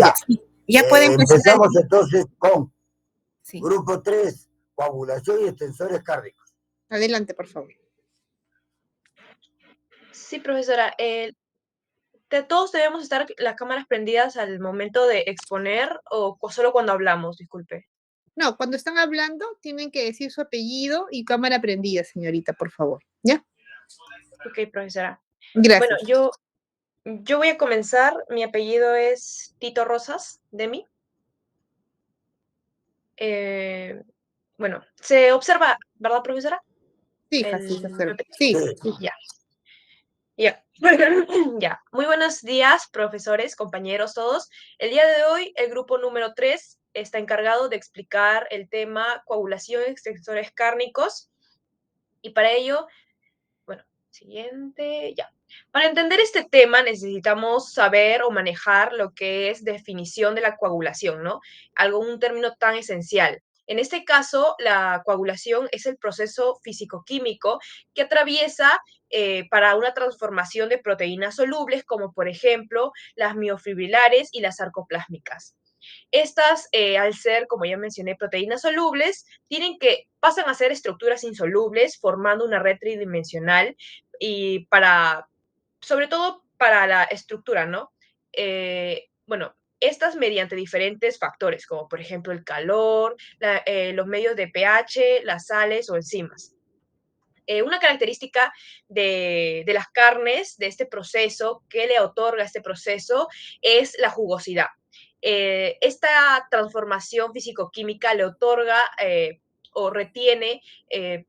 Ya. Ya puede empezar. Empezamos entonces con Sí. grupo 3, coagulación y extensores cárnicos. Adelante, por favor. Sí, profesora. ¿Todos debemos estar las cámaras prendidas al momento de exponer o solo cuando hablamos? Disculpe. No, cuando están hablando tienen que decir su apellido y cámara prendida, señorita, por favor. ¿Ya? Ok, profesora. Gracias. Bueno, yo voy a comenzar. Mi apellido es Tito Rosas, Demi. Bueno, se observa, ¿verdad, profesora? Sí, sí, se observa. Sí. Ya. Ya. Ya. Muy buenos días, profesores, compañeros, todos. El día de hoy, el grupo número 3 está encargado de explicar el tema coagulación y extensores cárnicos. Y para ello, bueno, siguiente, ya. Para entender este tema necesitamos saber o manejar lo que es definición de la coagulación, ¿no? Un término tan esencial. En este caso, la coagulación es el proceso físico-químico que atraviesa para una transformación de proteínas solubles, como por ejemplo las miofibrilares y las sarcoplásmicas. Estas, al ser, como ya mencioné, proteínas solubles, pasan a ser estructuras insolubles, formando una red tridimensional y sobre todo para la estructura, ¿no? Bueno, estas mediante diferentes factores, como por ejemplo el calor, los medios de pH, las sales o enzimas. Una característica de las carnes, de este proceso, que le otorga este proceso, es la jugosidad. Esta transformación físico-química le otorga o retiene, le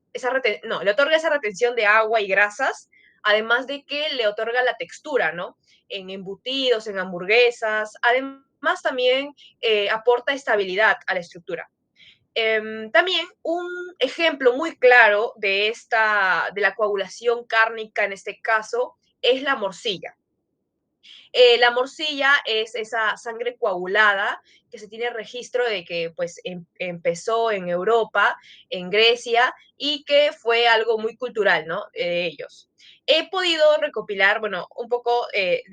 otorga esa retención de agua y grasas, además de que le otorga la textura, ¿no? En embutidos, en hamburguesas, además también aporta estabilidad a la estructura. También un ejemplo muy claro de la coagulación cárnica en este caso es la morcilla. La morcilla es esa sangre coagulada que se tiene registro de que pues empezó en Europa, en Grecia, y que fue algo muy cultural, ¿no? De ellos. He podido recopilar, bueno, un poco el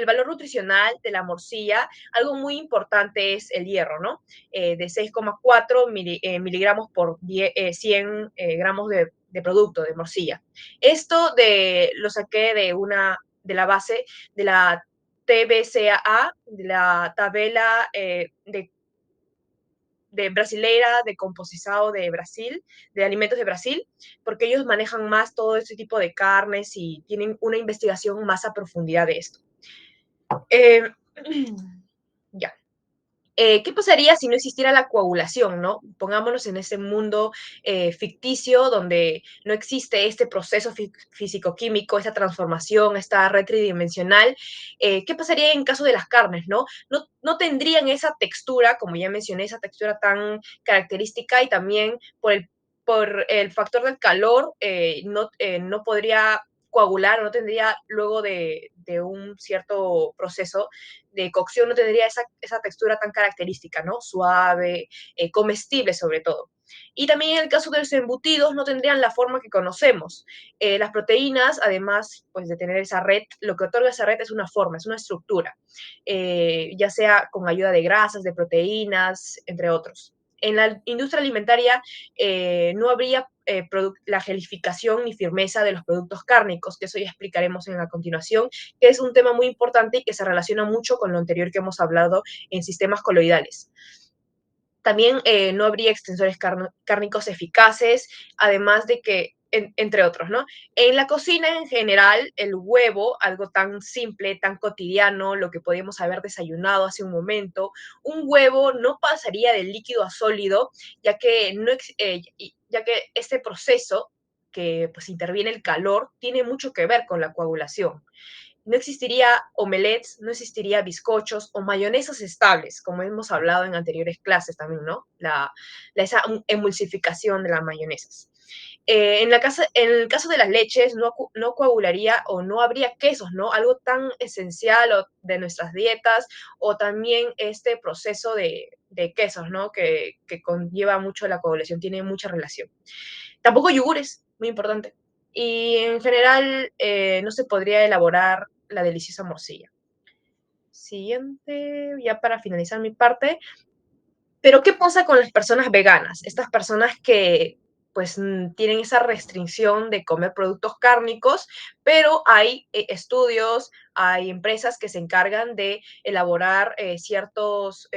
valor nutricional de la morcilla. Algo muy importante es el hierro, ¿no? De 6,4 miligramos por 100 gramos de producto de morcilla. Esto lo saqué de la base de la TBCAA, de la tabela de brasileira de composizado de Brasil, de alimentos de Brasil, porque ellos manejan más todo este tipo de carnes y tienen una investigación más a profundidad de esto. Ya. ¿Qué pasaría si no existiera la coagulación, no? Pongámonos en ese mundo ficticio donde no existe este proceso físico-químico, esta transformación, esta red tridimensional. ¿Qué pasaría en caso de las carnes, no? No tendrían esa textura, como ya mencioné, esa textura tan característica, y también por el factor del calor no podría coagular, no tendría luego de un cierto proceso de cocción, no tendría esa textura tan característica, ¿no? Suave, comestible sobre todo. Y también en el caso de los embutidos no tendrían la forma que conocemos. Las proteínas, además pues, de tener esa red, lo que otorga esa red es una forma, es una estructura, ya sea con ayuda de grasas, de proteínas, entre otros. En la industria alimentaria no habría la gelificación ni firmeza de los productos cárnicos, que eso ya explicaremos en la continuación, que es un tema muy importante y que se relaciona mucho con lo anterior que hemos hablado en sistemas coloidales. También no habría extensores cárnicos eficaces, además de que, entre otros, ¿no? En la cocina en general, el huevo, algo tan simple, tan cotidiano, lo que podíamos haber desayunado hace un momento, un huevo no pasaría de líquido a sólido, ya que este proceso que pues interviene el calor tiene mucho que ver con la coagulación. No existiría omelets, no existiría bizcochos o mayonesas estables, como hemos hablado en anteriores clases también, ¿no? Esa emulsificación de las mayonesas. En el caso de las leches, no coagularía o no habría quesos, ¿no? Algo tan esencial de nuestras dietas, o también este proceso de quesos, ¿no? Que conlleva mucho la coagulación, tiene mucha relación. Tampoco yogures, muy importante. Y en general no se podría elaborar la deliciosa morcilla. siguiente, ya para finalizar mi parte. Pero, ¿qué pasa con las personas veganas? Estas personas que pues tienen esa restricción de comer productos cárnicos, pero hay estudios, hay empresas que se encargan de elaborar ciertos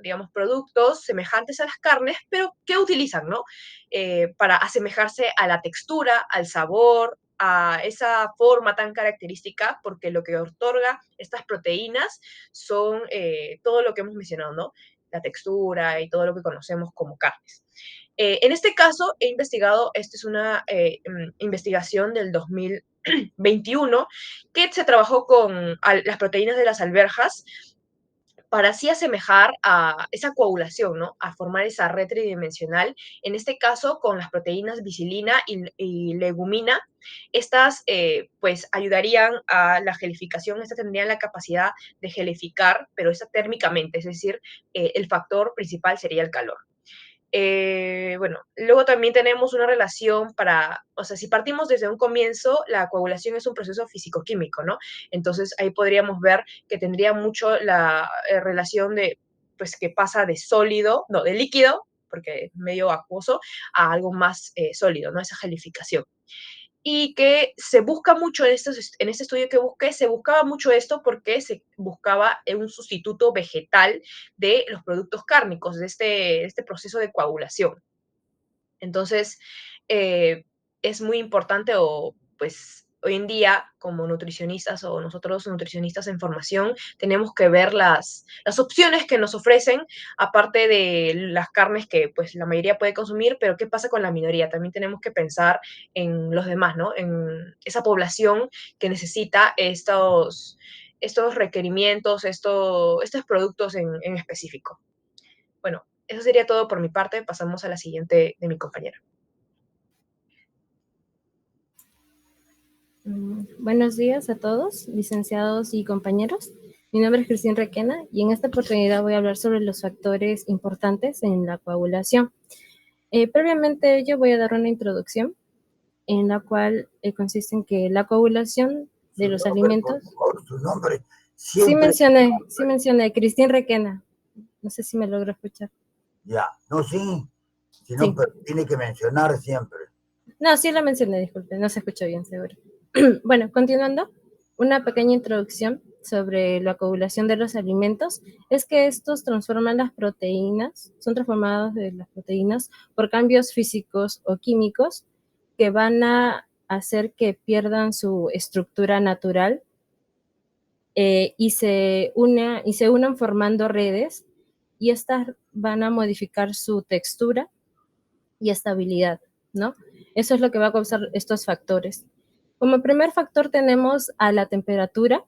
digamos, productos semejantes a las carnes, pero ¿qué utilizan, no? Para asemejarse a la textura, al sabor, a esa forma tan característica, porque lo que otorga estas proteínas son todo lo que hemos mencionado, ¿no? La textura y todo lo que conocemos como carnes. En este caso, he investigado, esta es una investigación del 2021, que se trabajó con las proteínas de las alberjas, para así asemejar a esa coagulación, ¿no? A formar esa red tridimensional, en este caso con las proteínas bicilina y legumina. Estas pues ayudarían a la gelificación, estas tendrían la capacidad de gelificar, pero esa térmicamente, es decir, el factor principal sería el calor. Bueno, luego también tenemos una relación para, o sea, si partimos desde un comienzo, la coagulación es un proceso físico-químico, ¿no? Entonces ahí podríamos ver que tendría mucho la relación de, pues, que pasa de sólido, no, de líquido, porque es medio acuoso, a algo más sólido, ¿no? Esa gelificación. Y que se busca mucho en este estudio que busqué, se buscaba mucho esto porque se buscaba un sustituto vegetal de los productos cárnicos, de este proceso de coagulación. Entonces, es muy importante o pues hoy en día como nutricionistas o nosotros nutricionistas en formación tenemos que ver las opciones que nos ofrecen, aparte de las carnes que pues la mayoría puede consumir, pero ¿qué pasa con la minoría? También tenemos que pensar en los demás, ¿no? En esa población que necesita estos requerimientos, estos productos en específico. Bueno, eso sería todo por mi parte. Pasamos a la siguiente de mi compañera. Buenos días a todos, licenciados y compañeros. Mi nombre es Cristina Requena y en esta oportunidad voy a hablar sobre los factores importantes en la coagulación. Previamente a ello voy a dar una introducción en la cual consiste en que la coagulación de los alimentos... Por favor, su nombre. Sí mencioné, Cristina Requena. No sé si me logro escuchar. Ya, no, sí, sino Sí. pero tiene que mencionar siempre. No, sí la mencioné, disculpe, no se escuchó bien, seguro. Bueno, continuando, una pequeña introducción sobre la coagulación de los alimentos es que estos transforman las proteínas, son transformadas de las proteínas por cambios físicos o químicos que van a hacer que pierdan su estructura natural y se unan formando redes, y estas van a modificar su textura y estabilidad, ¿no? Eso es lo que va a causar estos factores. Como primer factor tenemos a la temperatura,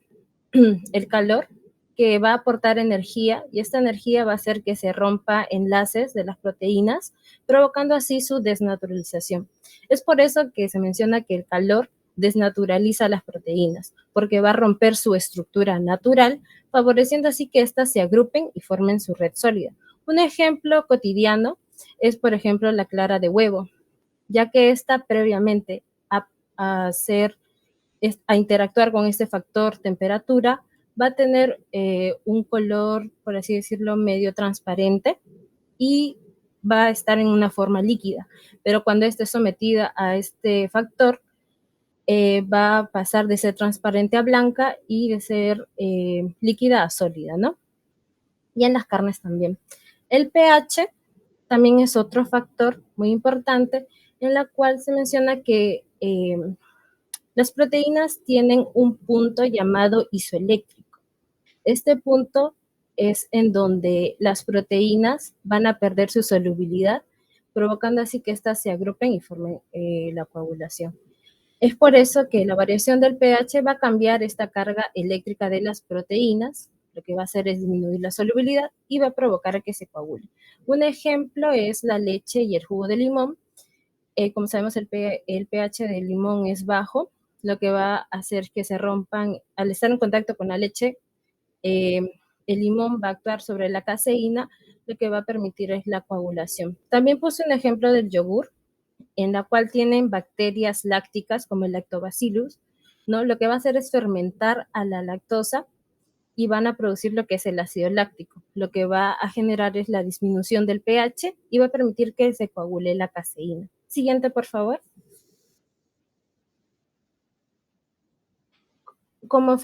el calor, que va a aportar energía, y esta energía va a hacer que se rompa enlaces de las proteínas, provocando así su desnaturalización. Es por eso que se menciona que el calor desnaturaliza las proteínas, porque va a romper su estructura natural, favoreciendo así que éstas se agrupen y formen su red sólida. Un ejemplo cotidiano es, por ejemplo, la clara de huevo, ya que esta previamente a interactuar con este factor temperatura, va a tener un color, por así decirlo, medio transparente y va a estar en una forma líquida. Pero cuando esté sometida a este factor, va a pasar de ser transparente a blanca y de ser líquida a sólida, ¿no? Y en las carnes también. El pH también es otro factor muy importante, en la cual se menciona que las proteínas tienen un punto llamado isoeléctrico. Este punto es en donde las proteínas van a perder su solubilidad, provocando así que éstas se agrupen y formen la coagulación. Es por eso que la variación del pH va a cambiar esta carga eléctrica de las proteínas. Lo que va a hacer es disminuir la solubilidad y va a provocar que se coagule. Un ejemplo es la leche y el jugo de limón. Como sabemos, el pH del limón es bajo, lo que va a hacer que se rompan, al estar en contacto con la leche, el limón va a actuar sobre la caseína, lo que va a permitir es la coagulación. También puse un ejemplo del yogur, en la cual tienen bacterias lácticas como el lactobacillus, ¿no? Lo que va a hacer es fermentar a la lactosa, y van a producir lo que es el ácido láctico. Lo que va a generar es la disminución del pH y va a permitir que se coagule la caseína. Siguiente, por favor. Como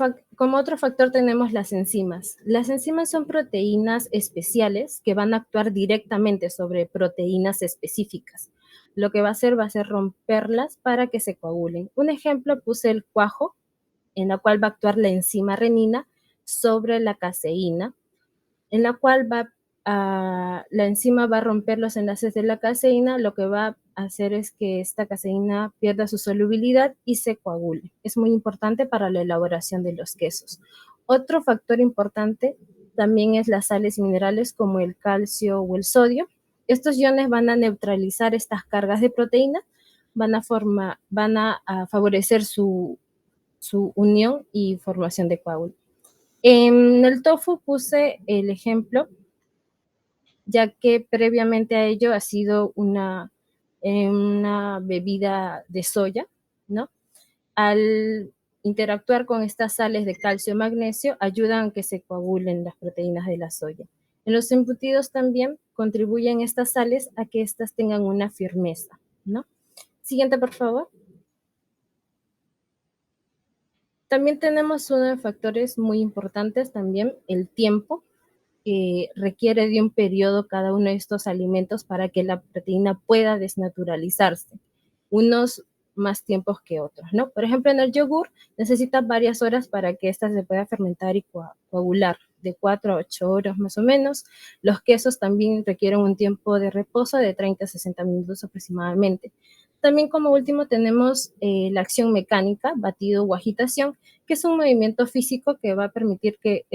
otro factor tenemos las enzimas. Las enzimas son proteínas especiales que van a actuar directamente sobre proteínas específicas. Lo que va a ser romperlas para que se coagulen. Un ejemplo, puse el cuajo, en la cual va a actuar la enzima renina sobre la caseína, en la cual la enzima va a romper los enlaces de la caseína, lo que va a hacer es que esta caseína pierda su solubilidad y se coagule. Es muy importante para la elaboración de los quesos. Otro factor importante también es las sales minerales como el calcio o el sodio. Estos iones van a neutralizar estas cargas de proteína, van a favorecer su unión y formación de coágulo. En el tofu puse el ejemplo, ya que previamente a ello ha sido una bebida de soya, ¿no? Al interactuar con estas sales de calcio y magnesio, ayudan a que se coagulen las proteínas de la soya. En los embutidos también contribuyen estas sales a que éstas tengan una firmeza, ¿no? Siguiente, por favor. También tenemos uno de factores muy importantes también, el tiempo, que requiere de un periodo cada uno de estos alimentos para que la proteína pueda desnaturalizarse, unos más tiempos que otros, ¿no? Por ejemplo, en el yogur necesita varias horas para que ésta se pueda fermentar y coagular, de 4 a 8 horas más o menos. Los quesos también requieren un tiempo de reposo de 30 a 60 minutos aproximadamente. También como último tenemos la acción mecánica, batido o agitación, que es un movimiento físico que va a permitir que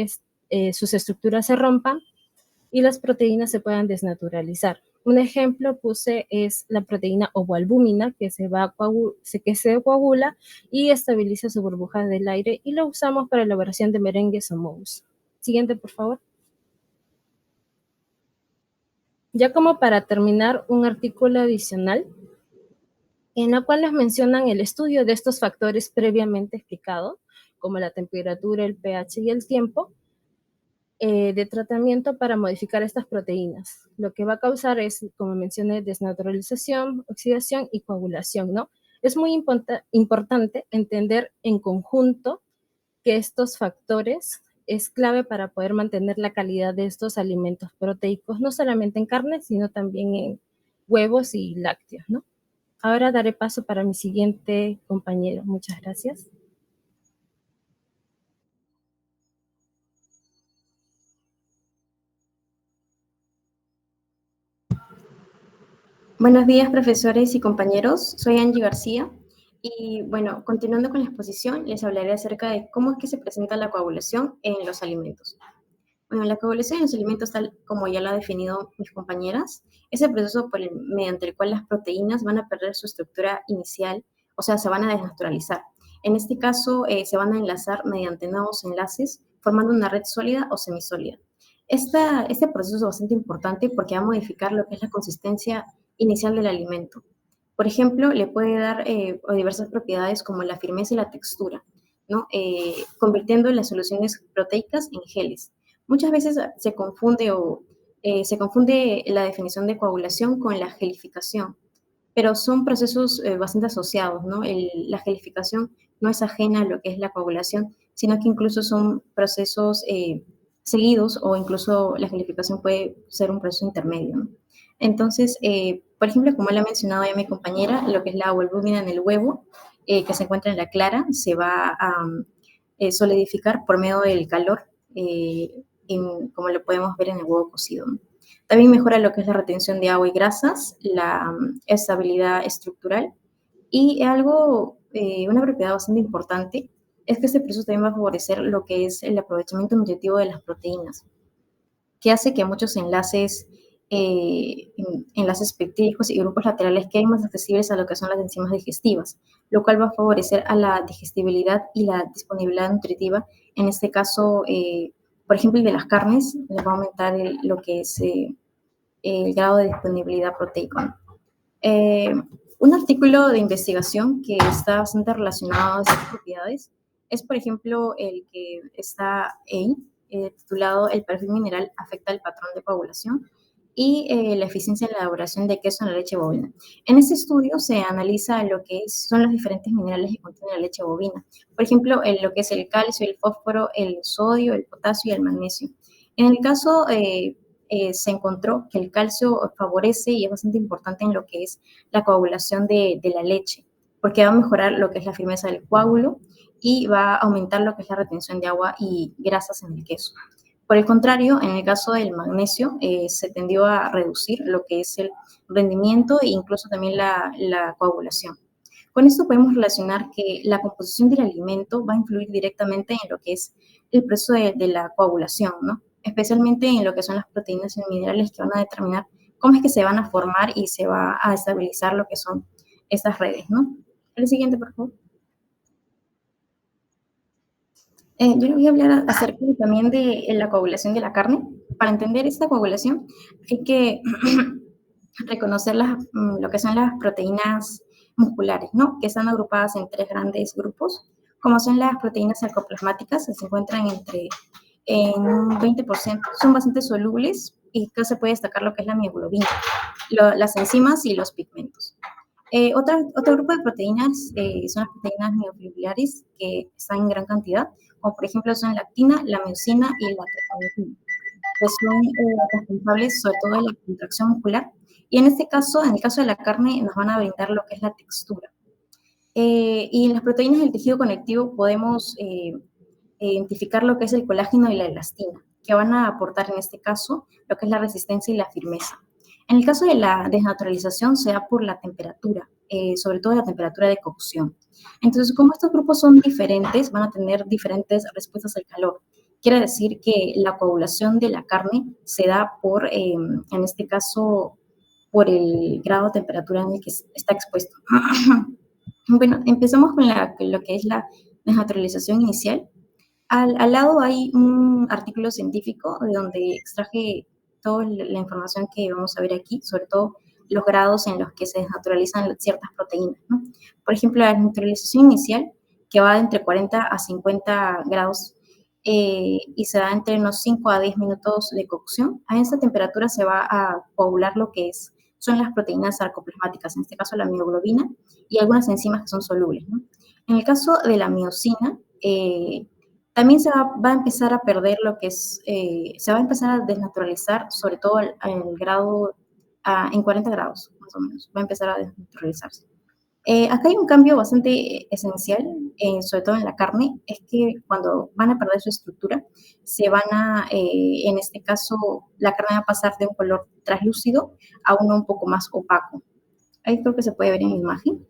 sus estructuras se rompan y las proteínas se puedan desnaturalizar. Un ejemplo puse es la proteína ovoalbúmina que se coagula y estabiliza su burbuja del aire y lo usamos para elaboración de merengues o mousse. Siguiente, por favor. Ya como para terminar, un artículo adicional en la cual nos mencionan el estudio de estos factores previamente explicados, como la temperatura, el pH y el tiempo, de tratamiento para modificar estas proteínas. Lo que va a causar es, como mencioné, desnaturalización, oxidación y coagulación, ¿no? Es muy importante entender en conjunto que estos factores es clave para poder mantener la calidad de estos alimentos proteicos, no solamente en carne, sino también en huevos y lácteos, ¿no? Ahora daré paso para mi siguiente compañero. Muchas gracias. Buenos días, profesores y compañeros. Soy Angie García y, bueno, continuando con la exposición, les hablaré acerca de cómo es que se presenta la coagulación en los alimentos. Bueno, la coagulación en los alimentos, tal como ya lo han definido mis compañeras, es el proceso mediante el cual las proteínas van a perder su estructura inicial, o sea, se van a desnaturalizar. En este caso, se van a enlazar mediante nuevos enlaces, formando una red sólida o semisólida. Este proceso es bastante importante porque va a modificar lo que es la consistencia inicial del alimento. Por ejemplo, le puede dar diversas propiedades como la firmeza y la textura, ¿no? Convirtiendo las soluciones proteicas en geles. Muchas veces se confunde la definición de coagulación con la gelificación, pero son procesos bastante asociados, ¿no? La gelificación no es ajena a lo que es la coagulación, sino que incluso son procesos seguidos, o incluso la gelificación puede ser un proceso intermedio, ¿no? Entonces, por ejemplo, como le ha mencionado ya mi compañera, lo que es la albúmina en el huevo, que se encuentra en la clara, se va a solidificar por medio del calor, como lo podemos ver en el huevo cocido, ¿no? También mejora lo que es la retención de agua y grasas, la estabilidad estructural, y una propiedad bastante importante es que este proceso también va a favorecer lo que es el aprovechamiento nutritivo de las proteínas, que hace que muchos enlaces peptídicos y grupos laterales queden más accesibles a lo que son las enzimas digestivas, lo cual va a favorecer a la digestibilidad y la disponibilidad nutritiva. En este caso, por ejemplo, el de las carnes, les va a aumentar lo que es el grado de disponibilidad proteica. Un artículo de investigación que está bastante relacionado a estas propiedades es, por ejemplo, el que está ahí, titulado El perfil mineral afecta el patrón de coagulación y la eficiencia en la elaboración de queso en la leche bovina. En este estudio se analiza lo que son los diferentes minerales que contiene la leche bovina. Por ejemplo, lo que es el calcio, el fósforo, el sodio, el potasio y el magnesio. En el caso se encontró que el calcio favorece y es bastante importante en lo que es la coagulación de la leche, porque va a mejorar lo que es la firmeza del coágulo y va a aumentar lo que es la retención de agua y grasas en el queso. Por el contrario, en el caso del magnesio, se tendió a reducir lo que es el rendimiento e incluso también la coagulación. Con esto podemos relacionar que la composición del alimento va a influir directamente en lo que es el proceso de la coagulación, ¿no? Especialmente en lo que son las proteínas y minerales que van a determinar cómo es que se van a formar y se va a estabilizar lo que son estas redes, ¿no? El siguiente, por favor. Yo les voy a hablar acerca también de la coagulación de la carne. Para entender esta coagulación hay que reconocer lo que son las proteínas musculares, ¿no? Que están agrupadas en 3 grandes grupos, como son las proteínas sarcoplasmáticas, que se encuentran en un 20%, son bastante solubles y que se puede destacar lo que es la mioglobina, las enzimas y los pigmentos. Otro grupo de proteínas son las proteínas miofibrilares que están en gran cantidad, como por ejemplo son la actina, la miosina y la triptofana, que son responsables sobre todo de la contracción muscular. Y en este caso, en el caso de la carne, nos van a brindar lo que es la textura. Y en las proteínas del tejido conectivo podemos identificar lo que es el colágeno y la elastina, que van a aportar en este caso lo que es la resistencia y la firmeza. En el caso de la desnaturalización se da por la temperatura, sobre todo la temperatura de cocción. Entonces, como estos grupos son diferentes, van a tener diferentes respuestas al calor. Quiere decir que la coagulación de la carne se da por, en este caso, por el grado de temperatura en el que está expuesto. Bueno, empezamos con lo que es la desnaturalización inicial. Al lado hay un artículo científico de donde extraje toda la información que vamos a ver aquí, sobre todo los grados en los que se desnaturalizan ciertas proteínas, ¿no? Por ejemplo, la desnaturalización inicial, que va de entre 40 a 50 grados y se da entre unos 5 a 10 minutos de cocción. A esa temperatura se va a coagular lo que son las proteínas sarcoplasmáticas, en este caso la mioglobina, y algunas enzimas que son solubles, ¿no? En el caso de la miosina, también se va a empezar a perder lo que se va a empezar a desnaturalizar, sobre todo el grado, en 40 grados, más o menos, va a empezar a desnaturalizarse. Acá hay un cambio bastante esencial, sobre todo en la carne, es que cuando van a perder su estructura, en este caso, la carne va a pasar de un color translúcido a uno un poco más opaco. Ahí creo que se puede ver en la imagen.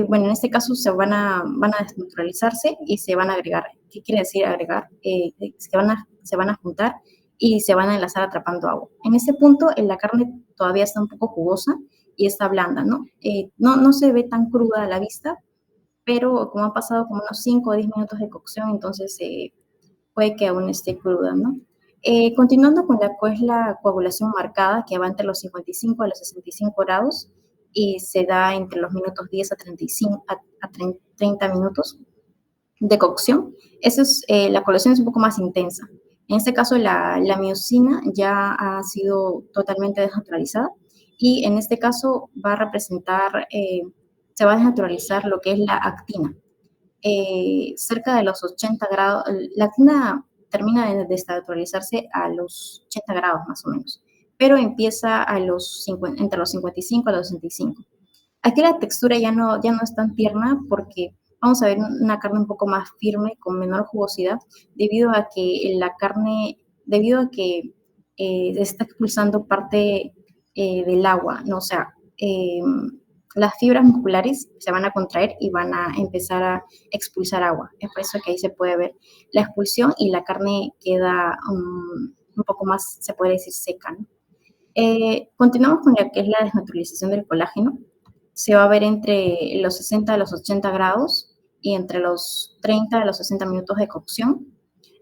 Bueno, en este caso van a desnaturalizarse y se van a agregar. ¿Qué quiere decir agregar? Se van a juntar y se van a enlazar atrapando agua. En ese punto, la carne todavía está un poco jugosa y está blanda, ¿no? No se ve tan cruda a la vista, pero como ha pasado como unos 5 o 10 minutos de cocción, entonces puede que aún esté cruda, ¿no? Continuando con la coagulación marcada, que va entre los 55 a los 65 grados, y se da entre los minutos 10 a 30 minutos de cocción. La coagulación es un poco más intensa. En este caso, la miosina ya ha sido totalmente desnaturalizada y en este caso va a representar, se va a desnaturalizar lo que es la actina. Cerca de los 80 grados, la actina termina de desnaturalizarse a los 80 grados más o menos, pero empieza entre los 55 a los 65. Aquí la textura ya no es tan tierna porque vamos a ver una carne un poco más firme, con menor jugosidad, debido a que está expulsando parte del agua, ¿no? O sea, las fibras musculares se van a contraer y van a empezar a expulsar agua. Es por eso que ahí se puede ver la expulsión y la carne queda un poco más, se puede decir, seca, ¿no? Continuamos con lo que es la desnaturalización del colágeno. Se va a ver entre los 60 a los 80 grados y entre los 30 a los 60 minutos de cocción.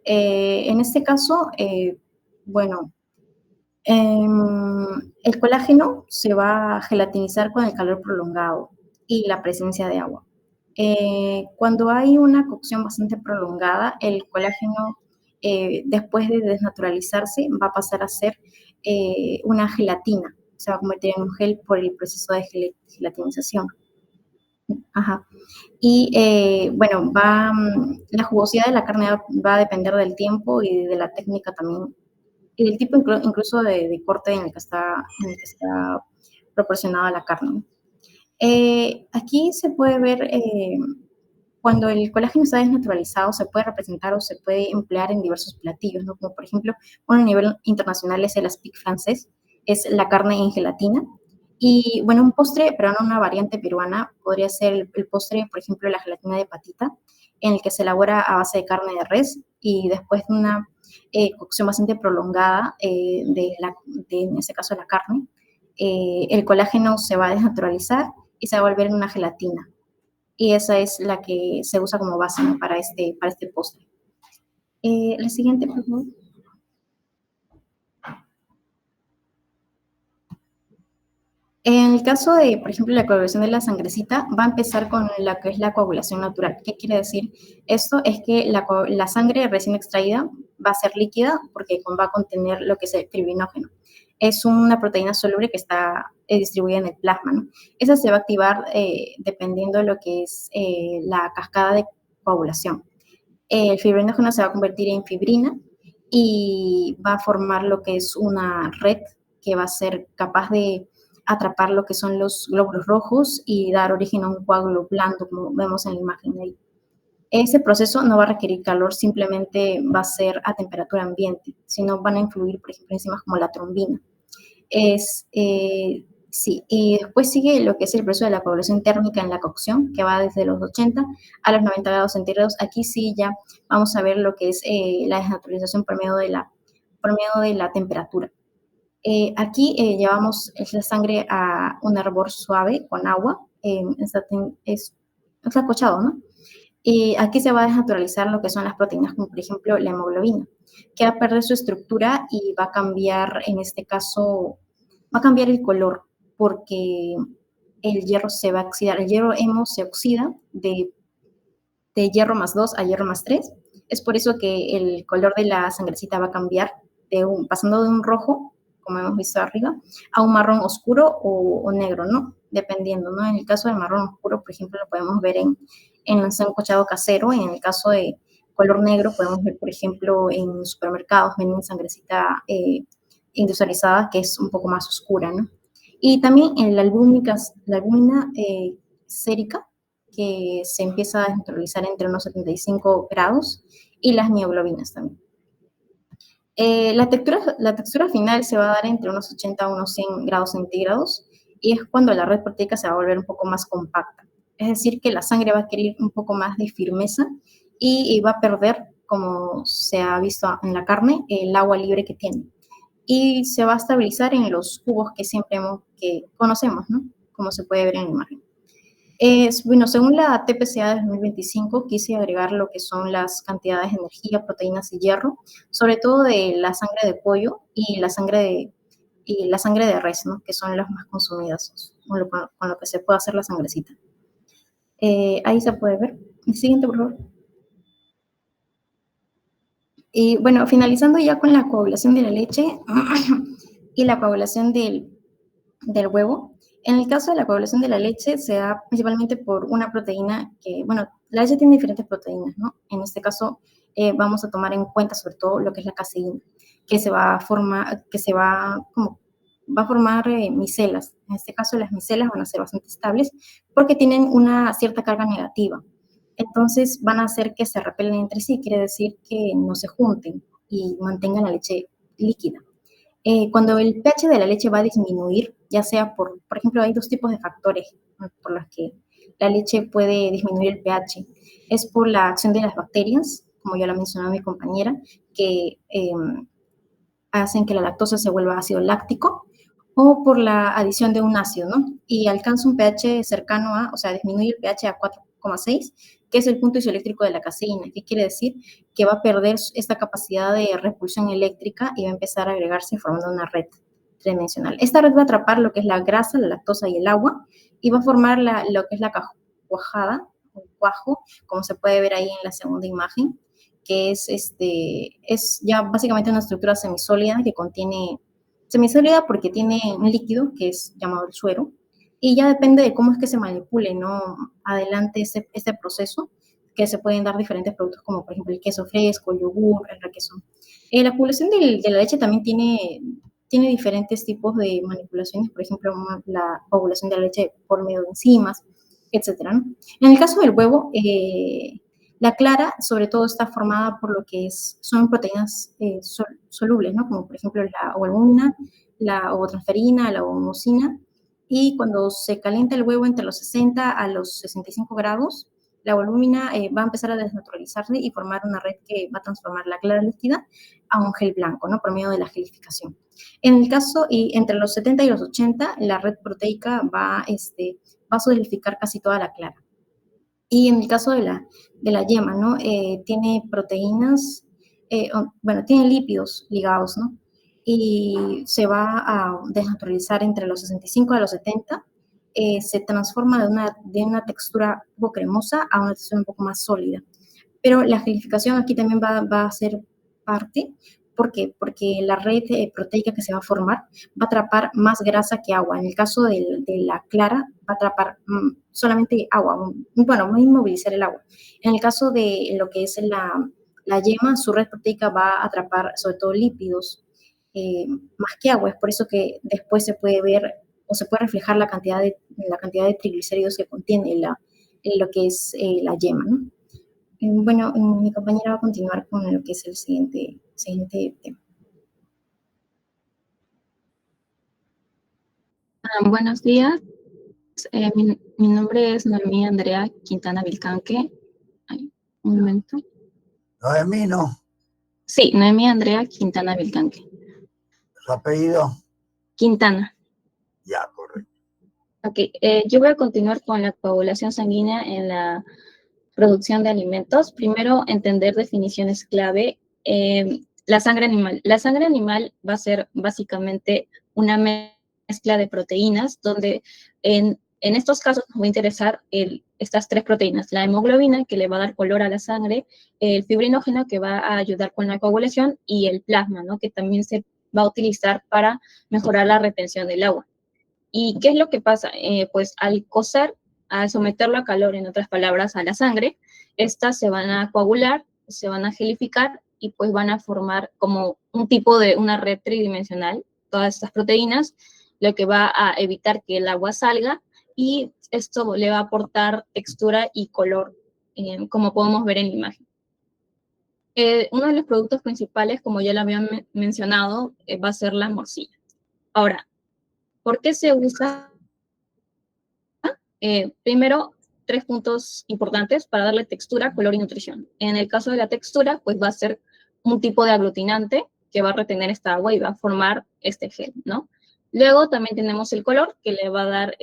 En este caso, el colágeno se va a gelatinizar con el calor prolongado y la presencia de agua. Cuando hay una cocción bastante prolongada, el colágeno después de desnaturalizarse, va a pasar a ser una gelatina. Se va a convertir en un gel por el proceso de gelatinización. Ajá. Y bueno, la jugosidad de la carne va a depender del tiempo y de la técnica también, y del tipo incluso de corte en el que está proporcionada la carne. Aquí se puede ver cuando el colágeno está desnaturalizado, se puede representar o se puede emplear en diversos platillos, ¿no? Como por ejemplo, uno a nivel internacional es el aspic francés, es la carne en gelatina. Y bueno, un postre, pero no una variante peruana, podría ser el postre, por ejemplo, la gelatina de patita, en el que se elabora a base de carne de res y después de una cocción bastante prolongada en este caso, la carne, el colágeno se va a desnaturalizar y se va a volver en una gelatina. Y esa es la que se usa como base, ¿no? para este postre. La siguiente, por favor. En el caso de, por ejemplo, la coagulación de la sangrecita, va a empezar con la que es la coagulación natural. ¿Qué quiere decir? Esto es que la sangre recién extraída va a ser líquida porque va a contener lo que es el fibrinógeno. Es una proteína soluble que está distribuida en el plasma, ¿no? Esa se va a activar dependiendo de lo que es la cascada de coagulación. El fibrinógeno se va a convertir en fibrina y va a formar lo que es una red que va a ser capaz de atrapar lo que son los glóbulos rojos y dar origen a un coágulo blando, como vemos en la imagen ahí. Ese proceso no va a requerir calor, simplemente va a ser a temperatura ambiente, sino van a influir, por ejemplo, enzimas como la trombina. Sí, y después sigue lo que es el proceso de la coagulación térmica en la cocción, que va desde los 80 a los 90 grados centígrados. Aquí sí ya vamos a ver lo que es la desnaturalización por medio de la temperatura. Aquí llevamos la sangre a un hervor suave con agua, es acochado, ¿no? Y aquí se va a desnaturalizar lo que son las proteínas, como por ejemplo la hemoglobina, que va a perder su estructura y va a cambiar, en este caso, va a cambiar el color, porque el hierro se va a oxidar. El hierro hemo se oxida de hierro más 2 a hierro más 3. Es por eso que el color de la sangrecita va a cambiar, pasando de un rojo, como hemos visto arriba, a un marrón oscuro o negro, ¿no? Dependiendo, ¿no? En el caso del marrón oscuro, por ejemplo, lo podemos ver en un sancochado casero. En el caso de color negro, podemos ver, por ejemplo, en supermercados venden sangrecita industrializada, que es un poco más oscura, ¿no? Y también en la albúmina sérica, que se empieza a desnaturalizar entre unos 75 grados, y las mioglobinas también. La textura final se va a dar entre unos 80 a unos 100 grados centígrados, y es cuando la red proteica se va a volver un poco más compacta. Es decir, que la sangre va a adquirir un poco más de firmeza y va a perder, como se ha visto en la carne, el agua libre que tiene. Y se va a estabilizar en los cubos que siempre que conocemos, ¿no? Como se puede ver en la imagen. Bueno, según la TPCA de 2025, quise agregar lo que son las cantidades de energía, proteínas y hierro, sobre todo de la sangre de pollo y la sangre de res, ¿no? Que son las más consumidas, con lo que se puede hacer la sangrecita. Ahí se puede ver. El siguiente, por favor. Y bueno, finalizando ya con la coagulación de la leche y la coagulación del huevo. En el caso de la coagulación de la leche se da principalmente por una proteína que, bueno, la leche tiene diferentes proteínas, ¿no? En este caso vamos a tomar en cuenta sobre todo lo que es la caseína, que va a formar micelas. En este caso las micelas van a ser bastante estables porque tienen una cierta carga negativa. Entonces van a hacer que se repelen entre sí, quiere decir que no se junten y mantengan la leche líquida. Cuando el pH de la leche va a disminuir, ya sea por ejemplo, hay dos tipos de factores por los que la leche puede disminuir el pH. Es por la acción de las bacterias, como ya lo mencionó mi compañera, que hacen que la lactosa se vuelva ácido láctico, o por la adición de un ácido, ¿no? Y alcanza un pH cercano o sea, disminuye el pH a 4,6, que es el punto isoeléctrico de la caseína. ¿Qué quiere decir? Que va a perder esta capacidad de repulsión eléctrica y va a empezar a agregarse formando una red tridimensional. Esta red va a atrapar lo que es la grasa, la lactosa y el agua, y va a formar lo que es la cuajada, o cuajo, como se puede ver ahí en la segunda imagen, que es ya básicamente una estructura semisólida que contiene, semisólida porque tiene un líquido que es llamado el suero, y ya depende de cómo es que se manipule, ¿no? Adelante este proceso, que se pueden dar diferentes productos como por ejemplo el queso fresco, el yogur, el requesón. La coagulación de la leche también tiene diferentes tipos de manipulaciones, por ejemplo, la coagulación de la leche por medio de enzimas, etcétera, ¿no? En el caso del huevo, la clara sobre todo está formada por lo que son proteínas solubles, ¿no? Como por ejemplo la albúmina, la ovotransferina, la ovomosina, y cuando se calienta el huevo entre los 60 a los 65 grados, la albúmina va a empezar a desnaturalizarse y formar una red que va a transformar la clara líquida a un gel blanco, ¿no? Por medio de la gelificación. En el caso, y entre los 70 y los 80, la red proteica va a solidificar casi toda la clara. Y en el caso de la yema, ¿no? Tiene proteínas, bueno, tiene lípidos ligados, ¿no? Y se va a desnaturalizar entre los 65 a los 70, se transforma de una textura un poco cremosa a una textura un poco más sólida. Pero la gelificación aquí también va a ser parte. ¿Por qué? Porque la red proteica que se va a formar va a atrapar más grasa que agua. En el caso de la clara, va a atrapar solamente agua, bueno, va a inmovilizar el agua. En el caso de lo que es la yema, su red proteica va a atrapar sobre todo lípidos más que agua. Es por eso que después se puede ver o se puede reflejar la cantidad de triglicéridos que contiene lo que es la yema, ¿no? Bueno, mi compañera va a continuar con lo que es el siguiente tema. Buenos días, mi nombre es Noemí Andrea Quintana Vilcanque. Ay, un momento. Noemí, ¿no? Sí, Noemí Andrea Quintana Vilcanque. ¿Su apellido? Quintana. Ya, correcto. Ok, yo voy a continuar con la coagulación sanguínea en la producción de alimentos. Primero, entender definiciones clave. La sangre animal. La sangre animal va a ser básicamente una mezcla de proteínas, donde en estos casos nos va a interesar estas tres proteínas: la hemoglobina, que le va a dar color a la sangre, el fibrinógeno, que va a ayudar con la coagulación, y el plasma, ¿no? Que también se va a utilizar para mejorar la retención del agua. ¿Y qué es lo que pasa? Pues al cocer, al someterlo a calor, en otras palabras, a la sangre, estas se van a coagular, se van a gelificar y pues van a formar como un tipo de una red tridimensional, todas estas proteínas, lo que va a evitar que el agua salga, y esto le va a aportar textura y color, como podemos ver en la imagen. Uno de los productos principales, como ya lo había mencionado, va a ser la morcilla. Ahora, ¿por qué se usa? Primero, 3 puntos importantes para darle textura, color y nutrición. En el caso de la textura, pues va a ser un tipo de aglutinante que va a retener esta agua y va a formar este gel, ¿no? Luego también tenemos el color, que le va a dar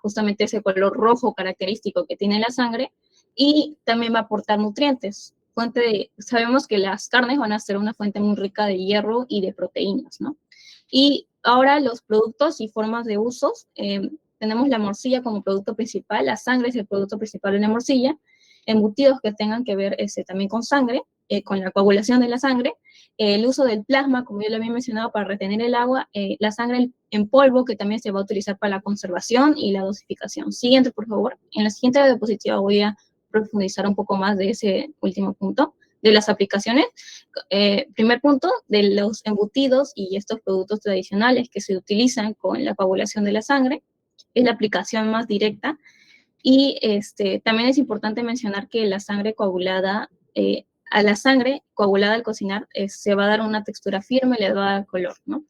justamente ese color rojo característico que tiene la sangre, y también va a aportar nutrientes. Sabemos que las carnes van a ser una fuente muy rica de hierro y de proteínas, ¿no? Y ahora los productos y formas de usos. Tenemos la morcilla como producto principal, la sangre es el producto principal de la morcilla, embutidos que tengan que ver también con sangre, con la coagulación de la sangre, el uso del plasma, como yo lo había mencionado, para retener el agua, la sangre en polvo, que también se va a utilizar para la conservación y la dosificación. Siguiente, por favor. En la siguiente diapositiva voy a profundizar un poco más de ese último punto, de las aplicaciones. Primer punto, de los embutidos y estos productos tradicionales que se utilizan con la coagulación de la sangre, es la aplicación más directa. Y también es importante mencionar que la sangre coagulada, a la sangre coagulada al cocinar, se va a dar una textura firme, le va a dar color, ¿no?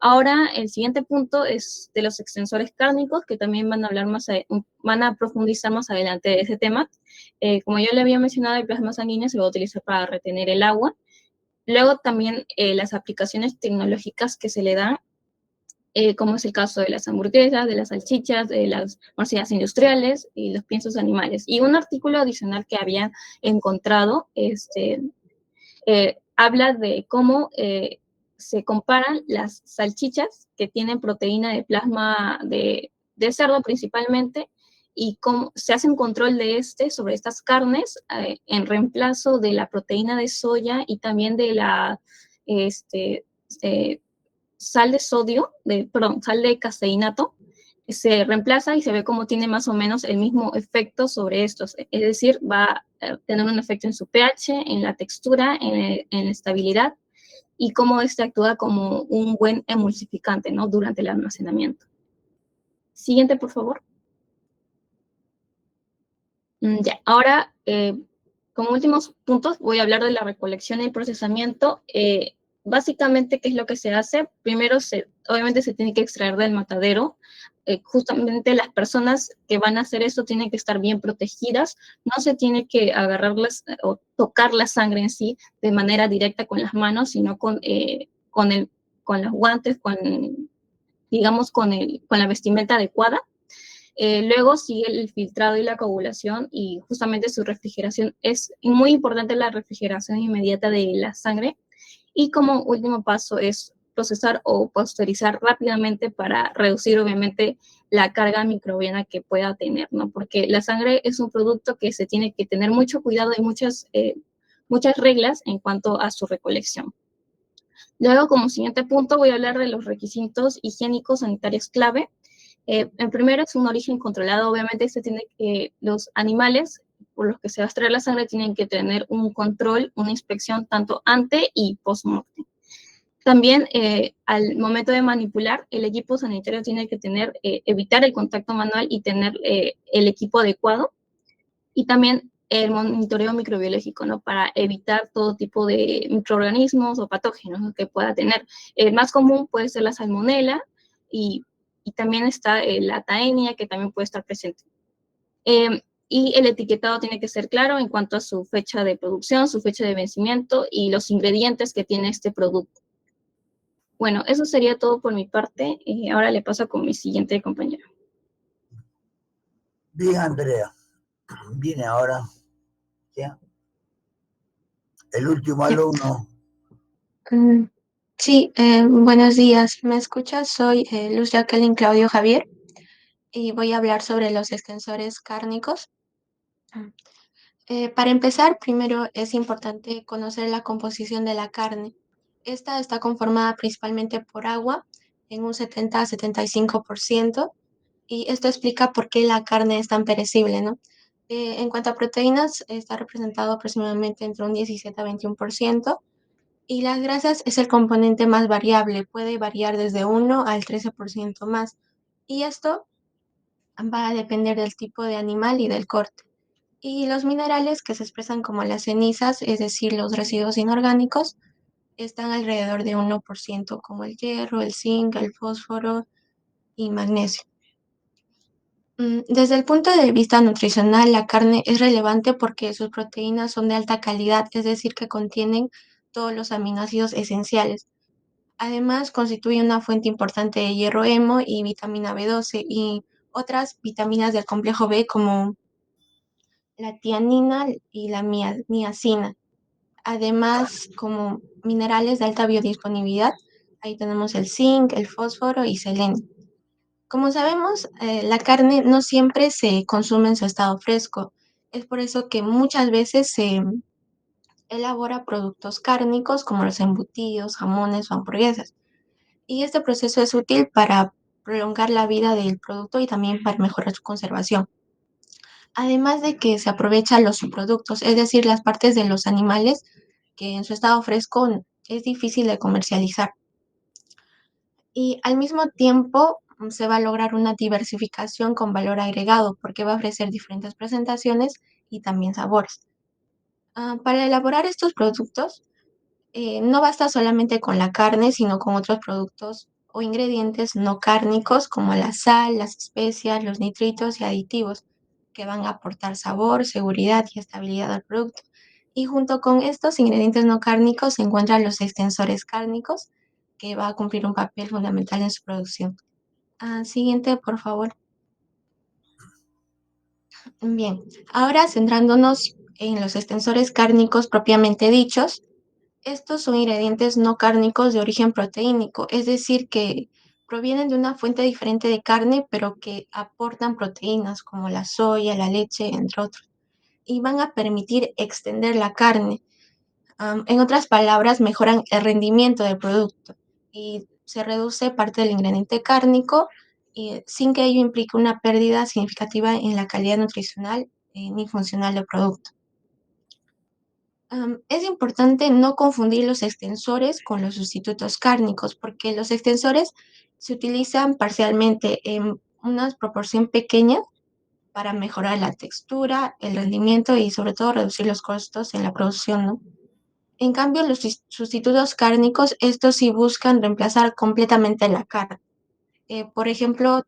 Ahora, el siguiente punto es de los extensores cárnicos, que también van a profundizar más adelante de ese tema. Como yo le había mencionado, el plasma sanguíneo se va a utilizar para retener el agua. Luego también las aplicaciones tecnológicas que se le dan, como es el caso de las hamburguesas, de las salchichas, de las morcillas industriales y los piensos animales. Y un artículo adicional que había encontrado habla de cómo se comparan las salchichas que tienen proteína de plasma de cerdo principalmente, y cómo se hace un control de sobre estas carnes en reemplazo de la proteína de soya y también de la sal de sodio, perdón, sal de caseinato, se reemplaza y se ve cómo tiene más o menos el mismo efecto sobre estos. Es decir, va a tener un efecto en su pH, en la textura, en la estabilidad y cómo este actúa como un buen emulsificante, ¿no? Durante el almacenamiento. Siguiente, por favor. Ya, ahora, como últimos puntos, voy a hablar de la recolección y procesamiento. Básicamente, ¿qué es lo que se hace? Primero, obviamente se tiene que extraer del matadero. Justamente las personas que van a hacer esto tienen que estar bien protegidas. No se tiene que agarrarlas o tocar la sangre en sí de manera directa con las manos, sino con los guantes, digamos, con la vestimenta adecuada. Luego sigue el filtrado y la coagulación y justamente su refrigeración. Es muy importante la refrigeración inmediata de la sangre. Y como último paso es procesar o pasteurizar rápidamente para reducir obviamente la carga microbiana que pueda tener, ¿no? Porque la sangre es un producto que se tiene que tener mucho cuidado y muchas reglas en cuanto a su recolección. Luego, como siguiente punto, voy a hablar de los requisitos higiénicos sanitarios clave. En primero es un origen controlado. Obviamente los animales por los que se va a extraer la sangre tienen que tener un control, una inspección tanto ante y post-mortem. También al momento de manipular, el equipo sanitario tiene que evitar el contacto manual y tener el equipo adecuado. Y también el monitoreo microbiológico, ¿no? Para evitar todo tipo de microorganismos o patógenos que pueda tener. El más común puede ser la salmonela y también está la taenia, que también puede estar presente. Y el etiquetado tiene que ser claro en cuanto a su fecha de producción, su fecha de vencimiento y los ingredientes que tiene este producto. Bueno, eso sería todo por mi parte. Ahora le paso con mi siguiente compañero. Bien, Andrea. Viene ahora ¿ya? El último alumno. Sí, buenos días. ¿Me escuchas? Soy Luz Jacqueline Claudio Javier y voy a hablar sobre los extensores cárnicos. Para empezar, primero es importante conocer la composición de la carne. Esta está conformada principalmente por agua en un 70 a 75%, y esto explica por qué la carne es tan perecible, ¿no? En cuanto a proteínas, está representado aproximadamente entre un 17 a 21%, y las grasas es el componente más variable, puede variar desde 1 al 13% más, y esto va a depender del tipo de animal y del corte. Y los minerales que se expresan como las cenizas, es decir, los residuos inorgánicos, están alrededor de 1%, como el hierro, el zinc, el fósforo y magnesio. Desde el punto de vista nutricional, la carne es relevante porque sus proteínas son de alta calidad, es decir, que contienen todos los aminoácidos esenciales. Además, constituye una fuente importante de hierro hemo y vitamina B12 y otras vitaminas del complejo B como la tiamina y la niacina. Además, como minerales de alta biodisponibilidad, ahí tenemos el zinc, el fósforo y selenio. Como sabemos, la carne no siempre se consume en su estado fresco. Es por eso que muchas veces se elabora productos cárnicos como los embutidos, jamones o hamburguesas. Y este proceso es útil para prolongar la vida del producto y también para mejorar su conservación. Además de que se aprovechan los subproductos, es decir, las partes de los animales que en su estado fresco es difícil de comercializar. Y al mismo tiempo se va a lograr una diversificación con valor agregado porque va a ofrecer diferentes presentaciones y también sabores. Para elaborar estos productos, no basta solamente con la carne, sino con otros productos o ingredientes no cárnicos como la sal, las especias, los nitritos y aditivos que van a aportar sabor, seguridad y estabilidad al producto. Y junto con estos ingredientes no cárnicos se encuentran los extensores cárnicos, que va a cumplir un papel fundamental en su producción. Siguiente, por favor. Bien, ahora centrándonos en los extensores cárnicos propiamente dichos, estos son ingredientes no cárnicos de origen proteínico, es decir, que provienen de una fuente diferente de carne, pero que aportan proteínas como la soya, la leche, entre otros, y van a permitir extender la carne. En otras palabras, mejoran el rendimiento del producto y se reduce parte del ingrediente cárnico sin que ello implique una pérdida significativa en la calidad nutricional ni funcional del producto. Es importante no confundir los extensores con los sustitutos cárnicos, porque los extensores se utilizan parcialmente en una proporción pequeña para mejorar la textura, el rendimiento y sobre todo reducir los costos en la producción, ¿no? En cambio, los sustitutos cárnicos, estos sí buscan reemplazar completamente la carne. Por ejemplo,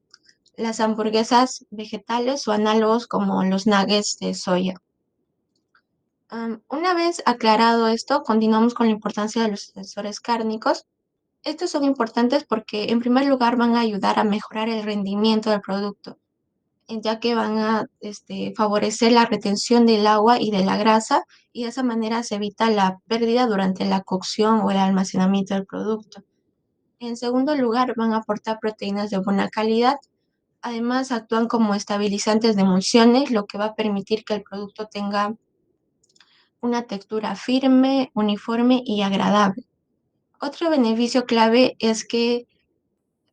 las hamburguesas vegetales o análogos como los nuggets de soya. Una vez aclarado esto, continuamos con la importancia de los sensores cárnicos. Estos son importantes porque, en primer lugar, van a ayudar a mejorar el rendimiento del producto, ya que van a favorecer la retención del agua y de la grasa, y de esa manera se evita la pérdida durante la cocción o el almacenamiento del producto. En segundo lugar, van a aportar proteínas de buena calidad. Además, actúan como estabilizantes de emulsiones, lo que va a permitir que el producto tenga una textura firme, uniforme y agradable. Otro beneficio clave es que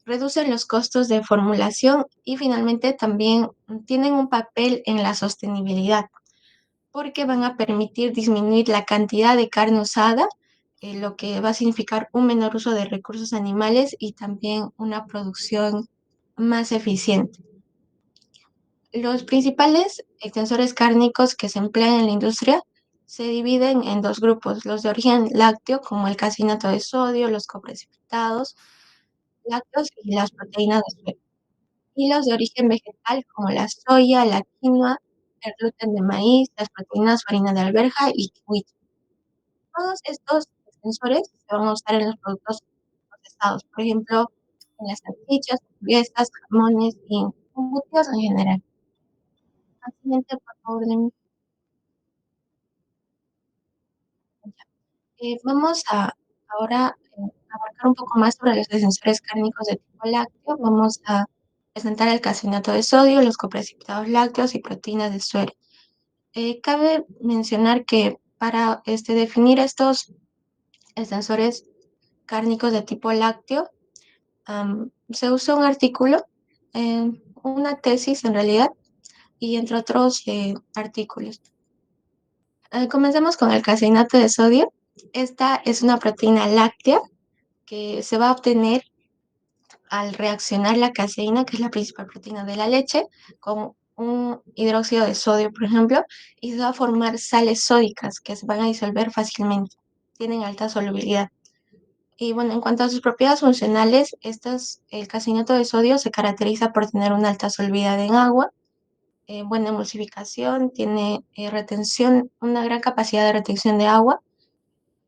reducen los costos de formulación y finalmente también tienen un papel en la sostenibilidad, porque van a permitir disminuir la cantidad de carne usada, lo que va a significar un menor uso de recursos animales y también una producción más eficiente. Los principales extensores cárnicos que se emplean en la industria se dividen en dos grupos: los de origen lácteo, como el caseinato de sodio, los coprecipitados lácteos y las proteínas de soya, y los de origen vegetal, como la soya, la quinoa, el gluten de maíz, las proteínas harina de alberja y kiwi. Todos estos extensores se van a usar en los productos procesados, por ejemplo, en las salchichas, hamburguesas, jamones y embutidos en general. Al siguiente, por favor, Demi. Vamos a ahora abarcar un poco más sobre los sensores cárnicos de tipo lácteo. Vamos a presentar el caseinato de sodio, los coprecipitados lácteos y proteínas de suero. Cabe mencionar que para definir estos sensores cárnicos de tipo lácteo, se usó un artículo, una tesis en realidad, y entre otros artículos. Comencemos con el caseinato de sodio. Esta es una proteína láctea que se va a obtener al reaccionar la caseína, que es la principal proteína de la leche, con un hidróxido de sodio, por ejemplo, y se va a formar sales sódicas que se van a disolver fácilmente. Tienen alta solubilidad. Y bueno, en cuanto a sus propiedades funcionales, el caseinato de sodio se caracteriza por tener una alta solubilidad en agua, buena emulsificación, tiene retención, una gran capacidad de retención de agua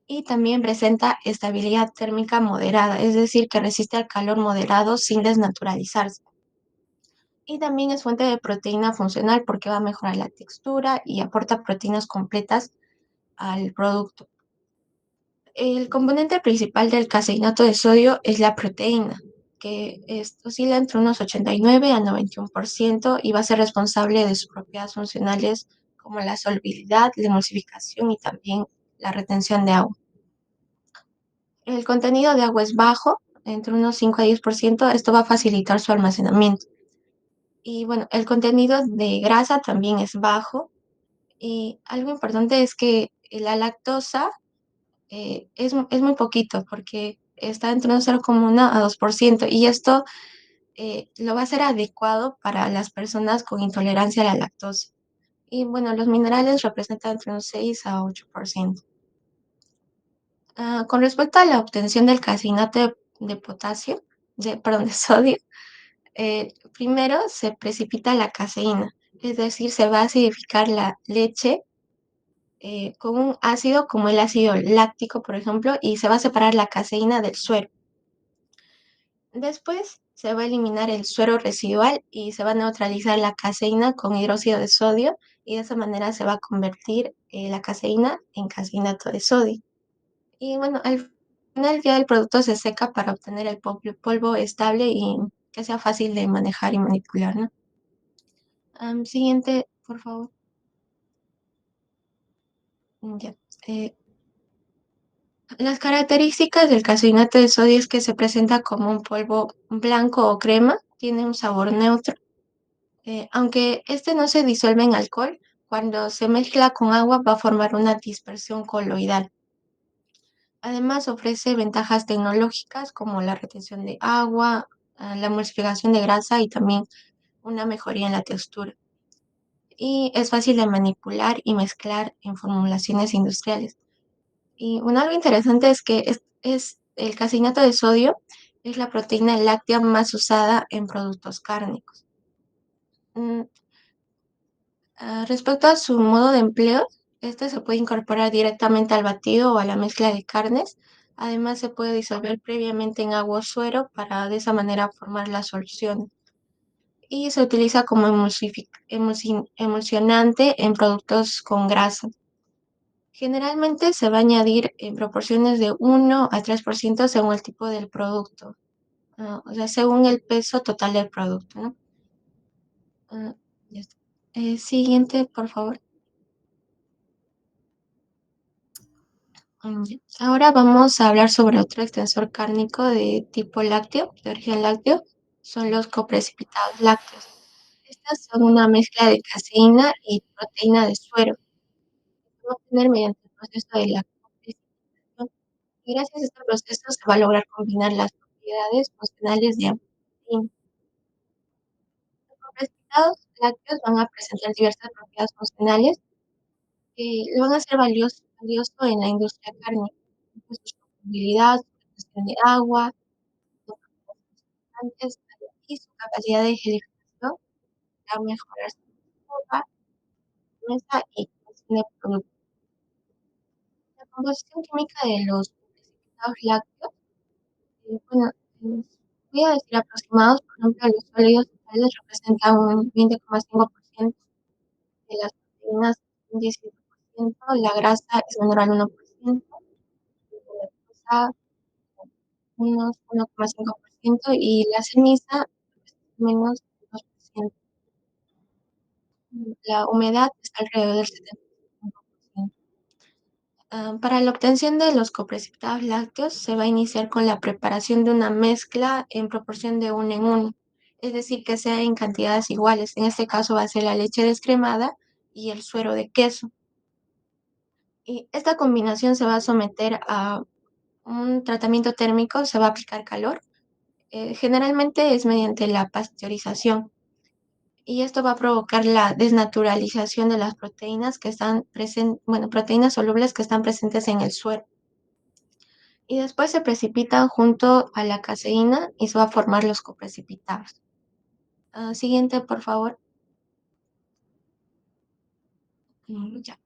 y también presenta estabilidad térmica moderada, es decir, que resiste al calor moderado sin desnaturalizarse. Y también es fuente de proteína funcional porque va a mejorar la textura y aporta proteínas completas al producto. El componente principal del caseinato de sodio es la proteína, que oscila entre unos 89 a 91% y va a ser responsable de sus propiedades funcionales como la solubilidad, la emulsificación y también la retención de agua. El contenido de agua es bajo, entre unos 5 a 10%, esto va a facilitar su almacenamiento. Y bueno, el contenido de grasa también es bajo y algo importante es que la lactosa es muy poquito porque está entre un 0,1 a 2% y esto lo va a ser adecuado para las personas con intolerancia a la lactosa. Y bueno, los minerales representan entre un 6 a 8%. Con respecto a la obtención del caseinato de potasio, perdón, de sodio, primero se precipita la caseína, es decir, se va a acidificar la leche con un ácido como el ácido láctico, por ejemplo, y se va a separar la caseína del suero. Después se va a eliminar el suero residual y se va a neutralizar la caseína con hidróxido de sodio y de esa manera se va a convertir la caseína en caseinato de sodio. Y bueno, al final ya el producto se seca para obtener el polvo estable y que sea fácil de manejar y manipular, ¿no? Siguiente, por favor. Ya. Las características del caseinato de sodio es que se presenta como un polvo blanco o crema, tiene un sabor neutro, aunque este no se disuelve en alcohol, cuando se mezcla con agua va a formar una dispersión coloidal. Además, ofrece ventajas tecnológicas como la retención de agua, la emulsificación de grasa y también una mejoría en la textura. Y es fácil de manipular y mezclar en formulaciones industriales. Y bueno, algo interesante es que es el caseinato de sodio es la proteína láctea más usada en productos cárnicos. Mm, Respecto a su modo de empleo, este se puede incorporar directamente al batido o a la mezcla de carnes. Además, se puede disolver previamente en agua o suero para de esa manera formar la solución. Y se utiliza como emulsionante en productos con grasa. Generalmente se va a añadir en proporciones de 1 a 3% según el tipo del producto, o sea, según el peso total del producto, ¿no? Ah, ya está. Siguiente, por favor. Ya. Ahora vamos a hablar sobre otro extensor cárnico de tipo lácteo, de origen lácteo, son los coprecipitados lácteos. Estas son una mezcla de caseína y proteína de suero, que se va a obtener mediante el proceso de la coprecipitación. Y gracias a este proceso se va a lograr combinar las propiedades funcionales de ambas proteínas. Los coprecipitados lácteos van a presentar diversas propiedades funcionales que lo van a hacer valioso en la industria cárnica, pues, su solubilidad, su retención de agua, sus antes y su capacidad de gelificación para mejorar su textura, firmeza y creación de productos. La composición química de los precipitados lácteos, bueno, voy a decir aproximados, por ejemplo, los sólidos totales representan un 20,5% de las proteínas, un 17%, la grasa es menor al 1%, la lactosa unos 1,5% y la ceniza menos del 2%. La humedad está alrededor del 75%. Para la obtención de los coprecipitados lácteos se va a iniciar con la preparación de una mezcla en proporción de 1 en 1, es decir, que sea en cantidades iguales. En este caso va a ser la leche descremada y el suero de queso. Y esta combinación se va a someter a un tratamiento térmico, se va a aplicar calor. Generalmente es mediante la pasteurización. Y esto va a provocar la desnaturalización de las proteínas que están bueno, proteínas solubles que están presentes en el suero. Y después se precipitan junto a la caseína y se va a formar los coprecipitados. Siguiente, por favor. Ya.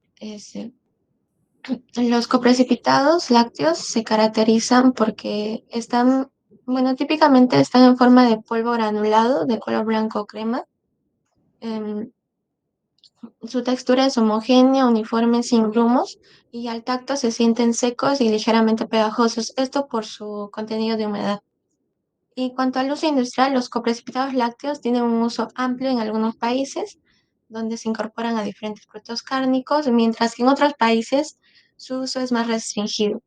Los coprecipitados lácteos se caracterizan porque están, bueno, típicamente están en forma de polvo granulado de color blanco o crema. Em, Su textura es homogénea, uniforme, sin grumos y al tacto se sienten secos y ligeramente pegajosos, esto por su contenido de humedad. En cuanto al uso industrial, los coprecipitados lácteos tienen un uso amplio en algunos países, donde se incorporan a diferentes productos cárnicos, mientras que en otros países su uso es más restringido.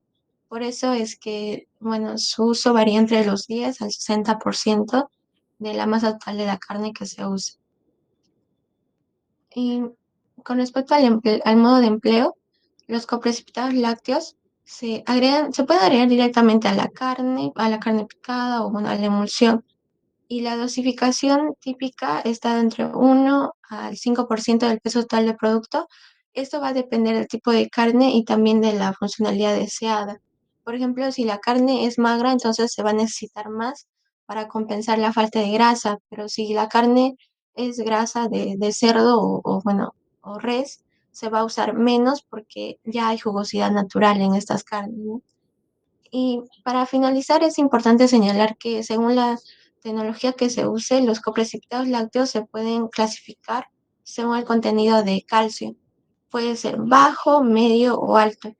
Por eso es que, bueno, su uso varía entre los 10 al 60% de la masa total de la carne que se usa. Y con respecto al modo de empleo, los coprecipitados lácteos se pueden agregar directamente a la carne picada o bueno, a la emulsión. Y la dosificación típica está de entre 1 al 5% del peso total del producto. Esto va a depender del tipo de carne y también de la funcionalidad deseada. Por ejemplo, si la carne es magra, entonces se va a necesitar más para compensar la falta de grasa, pero si la carne es grasa de cerdo bueno, o res, se va a usar menos porque ya hay jugosidad natural en estas carnes, ¿no? Y para finalizar, es importante señalar que según la tecnología que se use, los coprecipitados lácteos se pueden clasificar según el contenido de calcio. Puede ser bajo, medio o alto.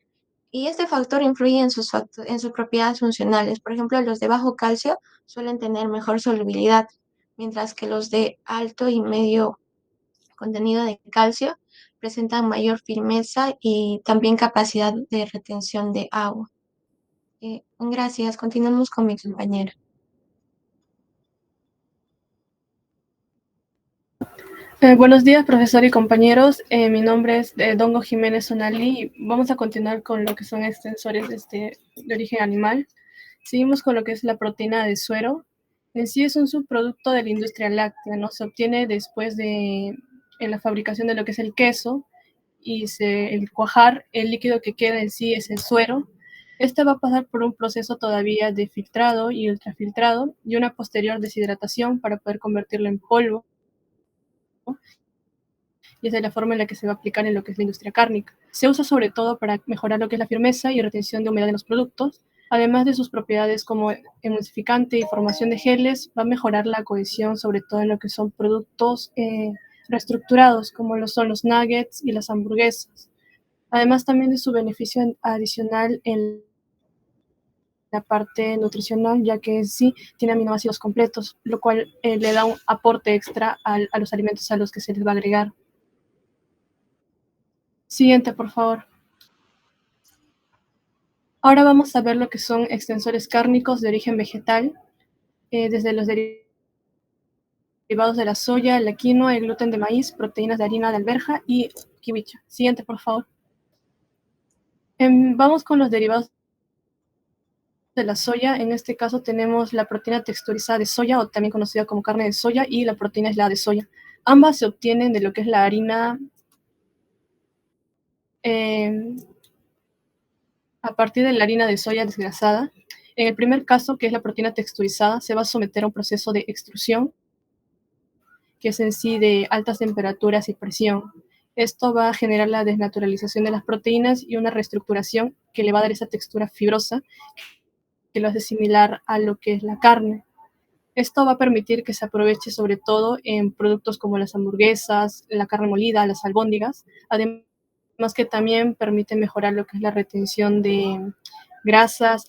Y este factor influye en en sus propiedades funcionales. Por ejemplo, los de bajo calcio suelen tener mejor solubilidad, mientras que los de alto y medio contenido de calcio presentan mayor firmeza y también capacidad de retención de agua. Gracias. Continuamos con mi compañera. Buenos días, profesor y compañeros. Mi nombre es Dongo Jiménez Sonalí y vamos a continuar con lo que son extensores de origen animal. Seguimos con lo que es la proteína de suero. En sí es un subproducto de la industria láctea, ¿no? Se obtiene después de en la fabricación de lo que es el queso y el cuajar, el líquido que queda en sí es el suero. Este va a pasar por un proceso todavía de filtrado y ultrafiltrado y una posterior deshidratación para poder convertirlo en polvo. Y esa es la forma en la que se va a aplicar en lo que es la industria cárnica. Se usa sobre todo para mejorar lo que es la firmeza y retención de humedad en los productos, además de sus propiedades como emulsificante y formación de geles, va a mejorar la cohesión sobre todo en lo que son productos reestructurados, como lo son los nuggets y las hamburguesas. Además también de su beneficio adicional en la parte nutricional, ya que en sí tiene aminoácidos completos, lo cual le da un aporte extra a los alimentos a los que se les va a agregar. Siguiente, por favor. Ahora vamos a ver lo que son extensores cárnicos de origen vegetal, desde los derivados de la soya, la quinoa, el gluten de maíz, proteínas de harina de alberja y kiwicha. Siguiente, por favor. Vamos con los derivados de la soya. En este caso tenemos la proteína texturizada de soya, o también conocida como carne de soya, y la proteína aislada de soya. Ambas se obtienen de lo que es la harina a partir de la harina de soya desgrasada. En el primer caso, que es la proteína texturizada, se va a someter a un proceso de extrusión, que es en sí de altas temperaturas y presión. Esto va a generar la desnaturalización de las proteínas y una reestructuración que le va a dar esa textura fibrosa que lo hace similar a lo que es la carne. Esto va a permitir que se aproveche sobre todo en productos como las hamburguesas, la carne molida, las albóndigas, además que también permite mejorar lo que es la retención de grasas,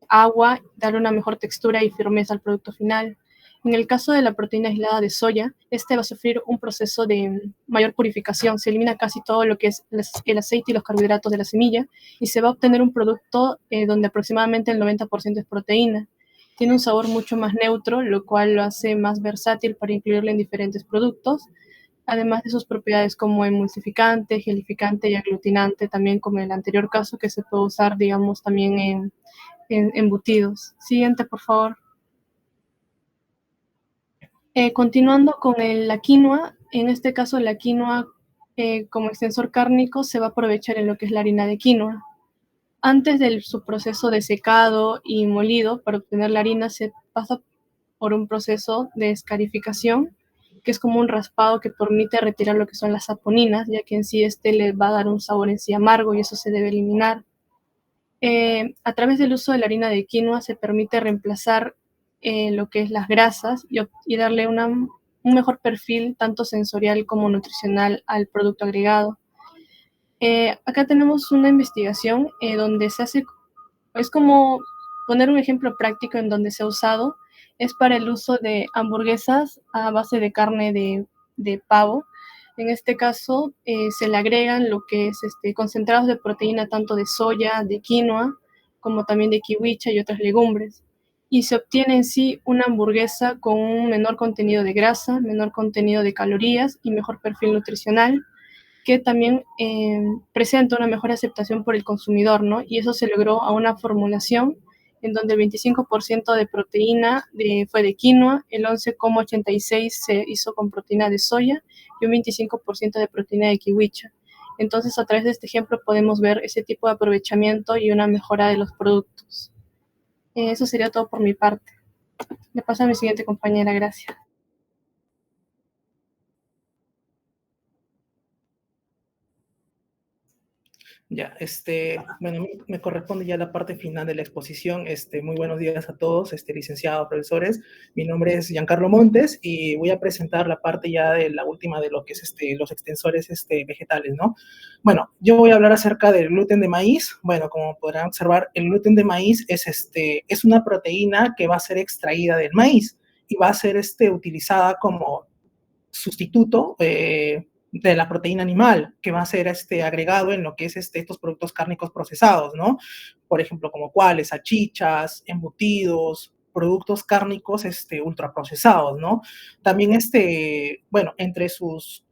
agua, darle una mejor textura y firmeza al producto final. En el caso de la proteína aislada de soya, este va a sufrir un proceso de mayor purificación. Se elimina casi todo lo que es el aceite y los carbohidratos de la semilla y se va a obtener un producto donde aproximadamente el 90% es proteína. Tiene un sabor mucho más neutro, lo cual lo hace más versátil para incluirlo en diferentes productos, además de sus propiedades como emulsificante, gelificante y aglutinante, también como en el anterior caso, que se puede usar, digamos, también en embutidos. Siguiente, por favor. Continuando con la quinoa, en este caso la quinoa como extensor cárnico se va a aprovechar en lo que es la harina de quinoa. Antes de su proceso de secado y molido para obtener la harina se pasa por un proceso de escarificación, que es como un raspado que permite retirar lo que son las saponinas, ya que en sí le va a dar un sabor en sí amargo y eso se debe eliminar. A través del uso de la harina de quinoa se permite reemplazar lo que es las grasas y darle un mejor perfil tanto sensorial como nutricional al producto agregado. Acá tenemos una investigación donde se hace, es como poner un ejemplo práctico en donde se ha usado, es para el uso de hamburguesas a base de carne de pavo. En este caso se le agregan lo que es concentrados de proteína tanto de soya, de quinoa, como también de kiwicha y otras legumbres. Y se obtiene en sí una hamburguesa con un menor contenido de grasa, menor contenido de calorías y mejor perfil nutricional, que también presenta una mejor aceptación por el consumidor, ¿no? Y eso se logró a una formulación en donde el 25% de proteína fue de quinoa, el 11,86% se hizo con proteína de soya y un 25% de proteína de kiwicha. Entonces, a través de este ejemplo podemos ver ese tipo de aprovechamiento y una mejora de los productos. Eso sería todo por mi parte. Le paso a mi siguiente compañera, gracias. Ya, bueno, me corresponde ya la parte final de la exposición. Muy buenos días a todos, licenciados, profesores. Mi nombre es Giancarlo Montes y voy a presentar la parte ya de la última de lo que es los extensores vegetales, ¿no? Bueno, yo voy a hablar acerca del gluten de maíz. Bueno, como podrán observar, el gluten de maíz es una proteína que va a ser extraída del maíz y va a ser utilizada como sustituto de la proteína animal, que va a ser agregado en lo que es estos productos cárnicos procesados, ¿no? Por ejemplo, como cuáles, salchichas, embutidos, productos cárnicos ultraprocesados, ¿no? También bueno, entre sus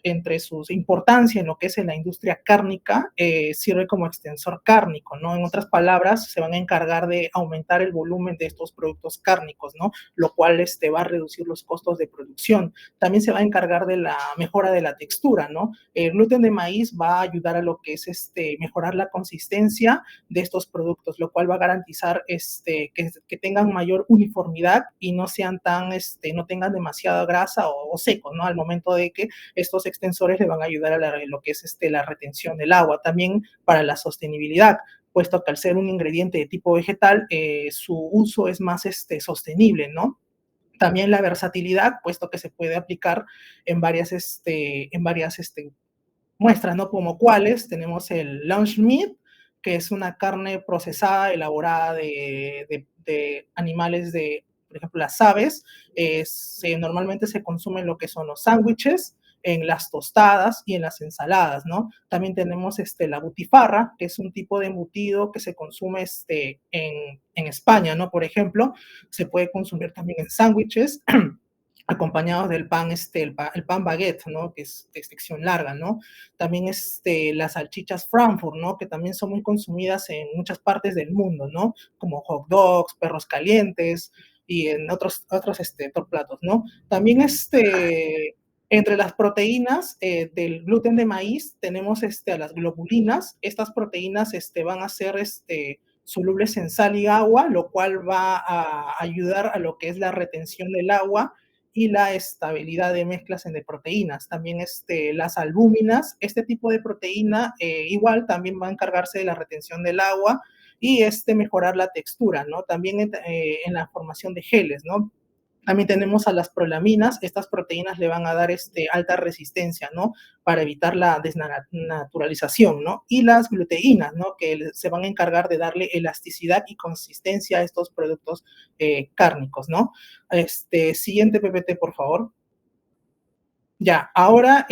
importancia en lo que es en la industria cárnica, sirve como extensor cárnico, ¿no? En otras palabras, se van a encargar de aumentar el volumen de estos productos cárnicos, ¿no? Lo cual va a reducir los costos de producción. También se va a encargar de la mejora de la textura, ¿no? El gluten de maíz va a ayudar a lo que es mejorar la consistencia de estos productos, lo cual va a garantizar que tengan mayor uniformidad y no sean no tengan demasiada grasa o secos, ¿no? Al momento de que estos extensores le van a ayudar a lo que es la retención del agua. También para la sostenibilidad, puesto que al ser un ingrediente de tipo vegetal, su uso es más sostenible, ¿no? También la versatilidad, puesto que se puede aplicar en varias muestras, ¿no? Como cuáles, tenemos el lunch meat, que es una carne procesada, elaborada de animales por ejemplo, las aves. Normalmente se consumen lo que son los sándwiches, en las tostadas y en las ensaladas, ¿no? También tenemos la butifarra, que es un tipo de embutido que se consume en España, ¿no? Por ejemplo, se puede consumir también en sándwiches, acompañados del pan, el pan baguette, ¿no? Que es de sección larga, ¿no? También las salchichas Frankfurt, ¿no? Que también son muy consumidas en muchas partes del mundo, ¿no? Como hot dogs, perros calientes y en otros platos, ¿no? También entre las proteínas del gluten de maíz tenemos a las globulinas. Estas proteínas van a ser solubles en sal y agua, lo cual va a ayudar a lo que es la retención del agua y la estabilidad de mezclas de proteínas. También las albúminas, este tipo de proteína igual también va a encargarse de la retención del agua y mejorar la textura, ¿no? También en la formación de geles, ¿no? También tenemos a las prolaminas. Estas proteínas le van a dar alta resistencia, ¿no? Para evitar la desnaturalización, ¿no? Y las gluteínas, ¿no? Que se van a encargar de darle elasticidad y consistencia a estos productos cárnicos, ¿no? Siguiente PPT, por favor. Ya, ahora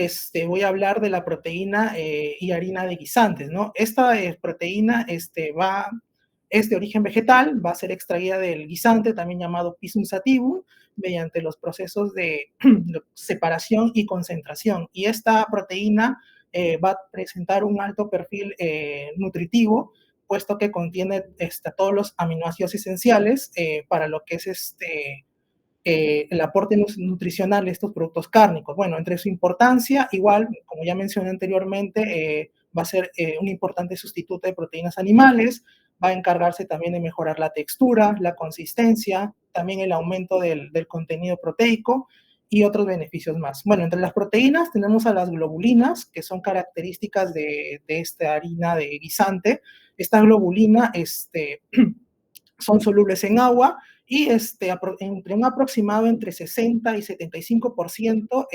voy a hablar de la proteína y harina de guisantes, ¿no? Esta proteína es de origen vegetal, va a ser extraída del guisante, también llamado Pisum sativum, mediante los procesos de separación y concentración. Y esta proteína va a presentar un alto perfil nutritivo, puesto que contiene todos los aminoácidos esenciales para lo que es el aporte nutricional de estos productos cárnicos. Bueno, entre su importancia, igual, como ya mencioné anteriormente, va a ser un importante sustituto de proteínas animales, va a encargarse también de mejorar la textura, la consistencia, también el aumento del contenido proteico y otros beneficios más. Bueno, entre las proteínas tenemos a las globulinas, que son características de esta harina de guisante. Esta globulina son solubles en agua y entre un aproximado entre 60 y 75%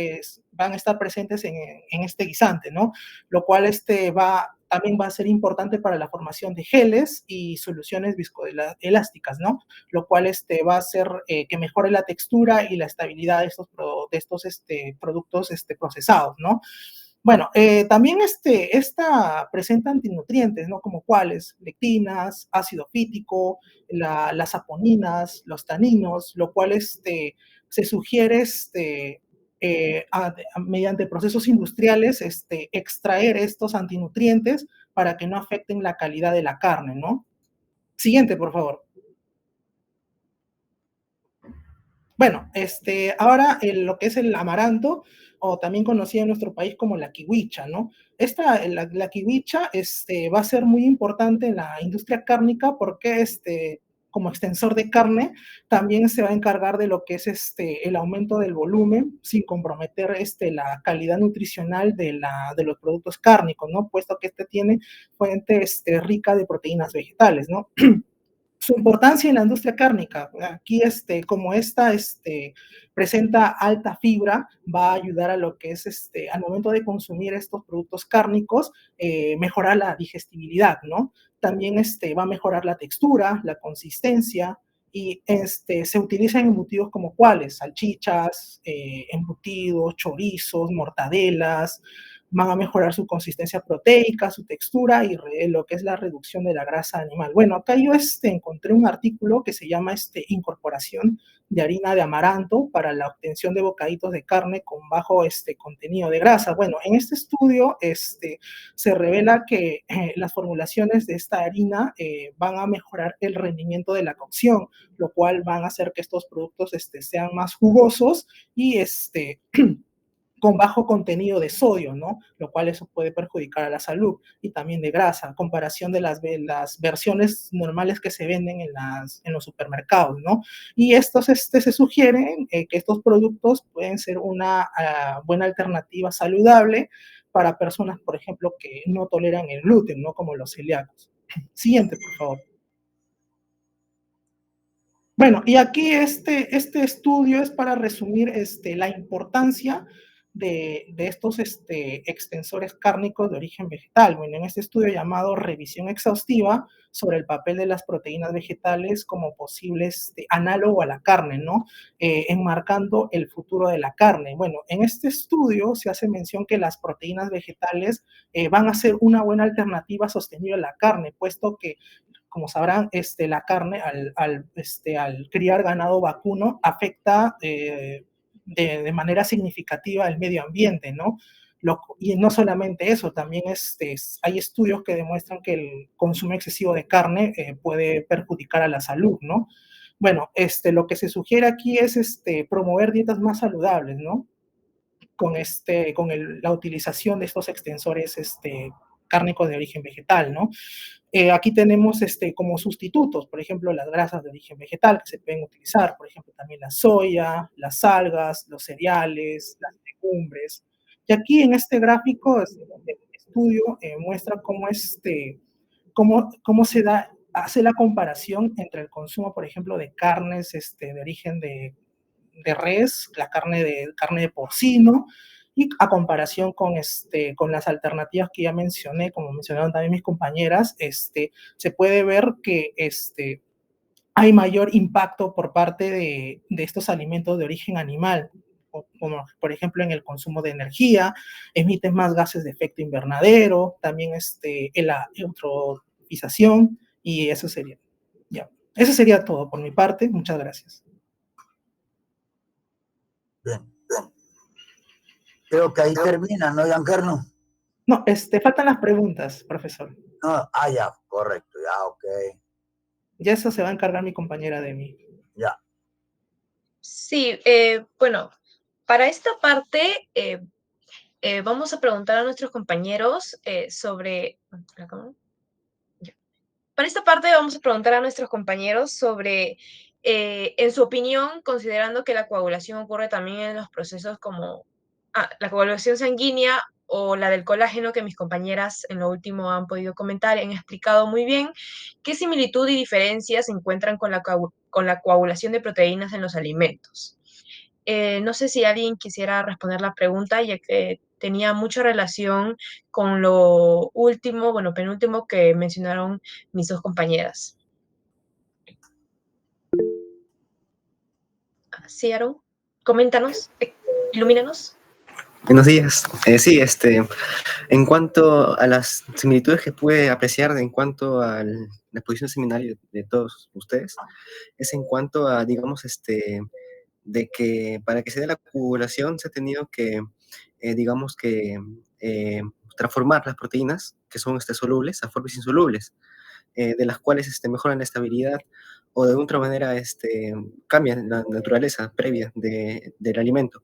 van a estar presentes en este guisante, ¿no? Lo cual también va a ser importante para la formación de geles y soluciones viscoelásticas, ¿no? Lo cual va a hacer que mejore la textura y la estabilidad de estos productos procesados, ¿no? Bueno, también esta presenta antinutrientes, ¿no? Como cuáles, lectinas, ácido fítico, las saponinas, los taninos, lo cual se sugiere mediante procesos industriales extraer estos antinutrientes para que no afecten la calidad de la carne, ¿no? Siguiente, por favor. Bueno, ahora lo que es el amaranto, o también conocida en nuestro país como la kiwicha, ¿no? La kiwicha va a ser muy importante en la industria cárnica porque como extensor de carne, también se va a encargar de lo que es el aumento del volumen sin comprometer la calidad nutricional de los productos cárnicos, ¿no? Puesto que tiene fuente rica de proteínas vegetales, ¿no? Su importancia en la industria cárnica. Aquí, como presenta alta fibra, va a ayudar a lo que es, al momento de consumir estos productos cárnicos, mejorar la digestibilidad, ¿no? También va a mejorar la textura, la consistencia, y se utilizan embutidos como cuáles, salchichas, embutidos, chorizos, mortadelas, van a mejorar su consistencia proteica, su textura y lo que es la reducción de la grasa animal. Bueno, acá yo encontré un artículo que se llama incorporación de harina de amaranto para la obtención de bocaditos de carne con bajo contenido de grasa. Bueno, en este estudio se revela que las formulaciones de esta harina van a mejorar el rendimiento de la cocción, lo cual van a hacer que estos productos sean más jugosos y con bajo contenido de sodio, ¿no? Lo cual eso puede perjudicar a la salud, y también de grasa, a comparación de las versiones normales que se venden en los supermercados, ¿no? Y estos se sugieren que estos productos pueden ser una buena alternativa saludable para personas, por ejemplo, que no toleran el gluten, ¿no? Como los celíacos. Siguiente, por favor. Bueno, y aquí este estudio es para resumir la importancia de estos extensores cárnicos de origen vegetal. Bueno, en este estudio llamado Revisión Exhaustiva sobre el papel de las proteínas vegetales como posible análogo a la carne, ¿no? Enmarcando el futuro de la carne. Bueno, en este estudio se hace mención que las proteínas vegetales van a ser una buena alternativa sostenible a la carne, puesto que, como sabrán, la carne al criar ganado vacuno afecta de manera significativa el medio ambiente, ¿no? Y no solamente eso, también hay estudios que demuestran que el consumo excesivo de carne puede perjudicar a la salud, ¿no? Bueno, lo que se sugiere aquí es promover dietas más saludables, ¿no? Con la utilización de estos extensores cárnicos de origen vegetal, ¿no? Aquí tenemos como sustitutos, por ejemplo, las grasas de origen vegetal que se pueden utilizar, por ejemplo, también la soya, las algas, los cereales, las legumbres. Y aquí en este gráfico, el estudio muestra cómo hace la comparación entre el consumo, por ejemplo, de carnes de origen de res, la carne de porcino, y a comparación con las alternativas que ya mencioné, como mencionaron también mis compañeras, se puede ver que hay mayor impacto por parte de estos alimentos de origen animal, como por ejemplo en el consumo de energía, emiten más gases de efecto invernadero, también la eutrofización, y eso sería, ya. Eso sería todo por mi parte. Muchas gracias. Bien. Creo que ahí termina, ¿no, Giancarlo? No, faltan las preguntas, profesor. No, ya, correcto, ya, ok. Ya eso se va a encargar mi compañera de mí. Ya. Sí, bueno, para esta parte vamos a preguntar a nuestros compañeros sobre... Para esta parte vamos a preguntar a nuestros compañeros sobre, en su opinión, considerando que la coagulación ocurre también en los procesos como la coagulación sanguínea o la del colágeno, que mis compañeras en lo último han podido comentar y han explicado muy bien, ¿qué similitud y diferencias se encuentran con la coagulación de proteínas en los alimentos? No sé si alguien quisiera responder la pregunta, ya que tenía mucha relación con lo último, bueno, penúltimo que mencionaron mis dos compañeras. ¿Sí, Aaron? Coméntanos, ilumínanos. Buenos días. Sí, en cuanto a las similitudes que pude apreciar en cuanto a la exposición seminario de todos ustedes, es en cuanto a, digamos, de que para que se dé la coagulación se ha tenido que, digamos que, transformar las proteínas que son solubles a formas insolubles, de las cuales mejoran la estabilidad o de otra manera cambian la naturaleza previa del alimento.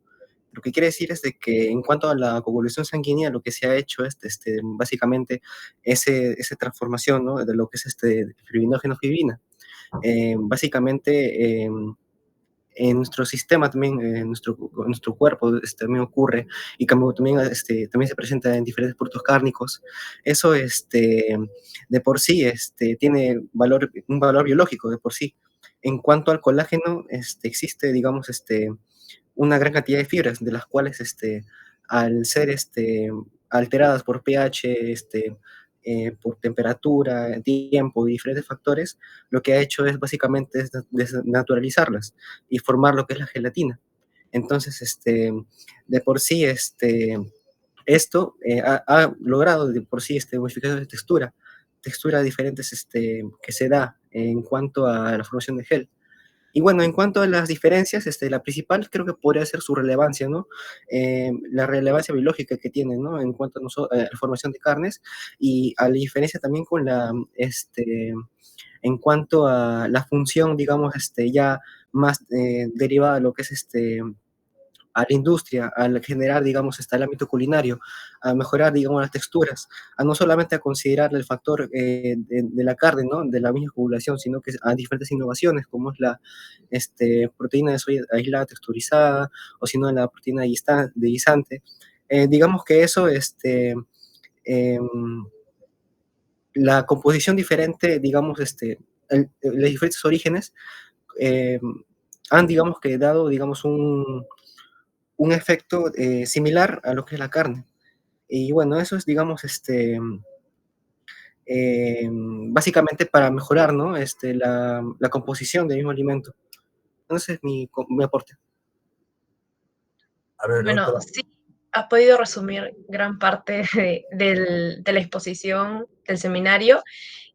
Lo que quiere decir es de que en cuanto a la coagulación sanguínea, lo que se ha hecho es básicamente esa transformación, ¿no?, de lo que es fibrinógeno-fibrina. básicamente en nuestro sistema también, en nuestro cuerpo también ocurre, y como también, también se presenta en diferentes productos cárnicos. Eso de por sí tiene un valor biológico de por sí. En cuanto al colágeno, existe, digamos, una gran cantidad de fibras, de las cuales, al ser alteradas por pH, por temperatura, tiempo y diferentes factores, lo que ha hecho es básicamente desnaturalizarlas y formar lo que es la gelatina. Entonces, de por sí, esto ha logrado de por sí modificaciones de textura diferentes que se da en cuanto a la formación de gel. Y bueno, en cuanto a las diferencias, la principal creo que podría ser su relevancia, ¿no? La relevancia biológica que tiene, ¿no? En cuanto a la formación de carnes, y a la diferencia también con en cuanto a la función, digamos, ya más derivada de lo que es a la industria, al generar, digamos, el ámbito culinario, a mejorar, digamos, las texturas, a no solamente a considerar el factor de la carne, ¿no? De la misma población, sino que a diferentes innovaciones, como es la proteína de soya aislada texturizada, o si no, la proteína de guisante. Digamos que eso, em, la composición diferente, digamos, los diferentes orígenes, han, digamos, que dado, digamos, un efecto similar a lo que es la carne. Y bueno, eso es, digamos, básicamente para mejorar, ¿no? La composición del mismo alimento. Entonces, mi aporte. A ver, Bueno, doctora. sí, has podido resumir gran parte de la exposición del seminario.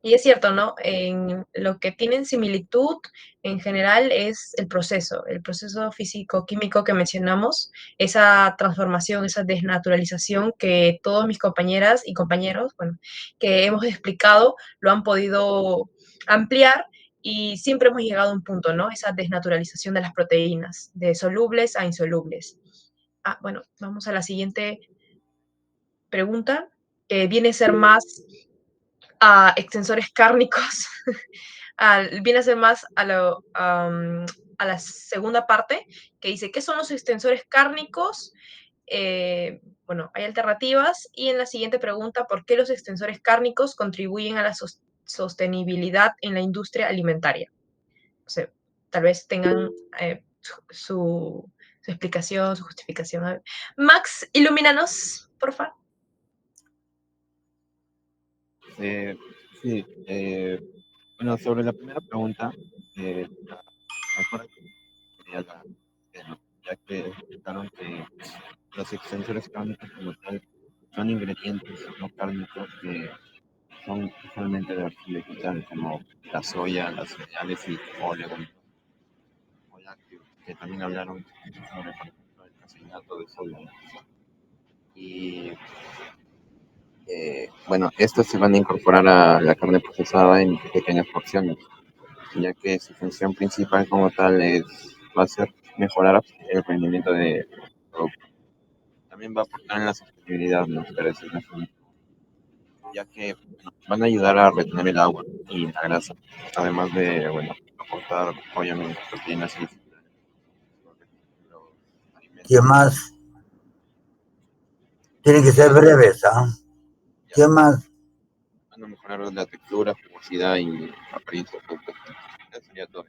Y es cierto, ¿no? En lo que tienen similitud en general es el proceso físico-químico que mencionamos, esa transformación, esa desnaturalización que todos mis compañeras y compañeros, bueno, que hemos explicado, lo han podido ampliar, y siempre hemos llegado a un punto, ¿no? Esa desnaturalización de las proteínas, de solubles a insolubles. Bueno, vamos a la siguiente pregunta, que viene a ser más a extensores cárnicos, viene a ser más a la segunda parte, que dice, ¿qué son los extensores cárnicos? Bueno, hay alternativas, y en la siguiente pregunta, ¿por qué los extensores cárnicos contribuyen a la sostenibilidad en la industria alimentaria? O sea, tal vez tengan su explicación, su justificación. A ver. Max, ilumínanos, por favor. Sí, bueno, sobre la primera pregunta, la mejor sería ya que explicaron que los extensores cárnicos como tal son ingredientes no cárnicos que son usualmente de origen vegetal, como la soya, las cereales y oleoductos. Que también hablaron sobre, por ejemplo, el caseinato de soya. Y bueno, estos se van a incorporar a la carne procesada en pequeñas porciones, ya que su función principal como tal va a ser mejorar el rendimiento del producto. También va a aportar en la sostenibilidad, ¿no? Pero eso es ya que bueno, van a ayudar a retener el agua y la grasa, además de, bueno, aportar obviamente proteínas y ¿Quién más? Tienen que ser breves, ¿ah? ¿Quién más? Van a mejorar la textura, jugosidad y apariencia del producto. Eso sería todo.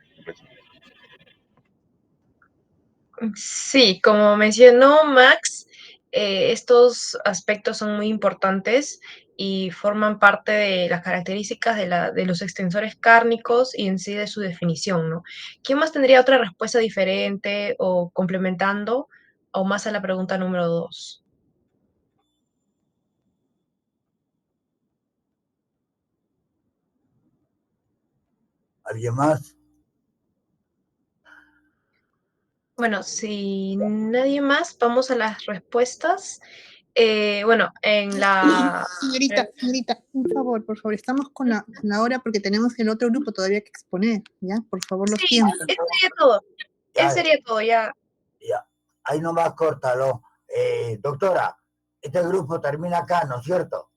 Sí, como mencionó Max, estos aspectos son muy importantes y forman parte de las características de los extensores cárnicos y en sí de su definición, ¿no? ¿Quién más tendría otra respuesta diferente o complementando o más a la pregunta número 2? ¿Alguien más? Bueno, si nadie más, vamos a las respuestas. Bueno, en la... Señorita, un favor, por favor, estamos con la hora porque tenemos el otro grupo todavía que exponer, ¿ya? Por favor, los Sí, tiempos. eso sería todo. Ya, Eso sería todo, ya. ya. Ahí nomás córtalo. Doctora, este grupo termina acá, ¿no es cierto?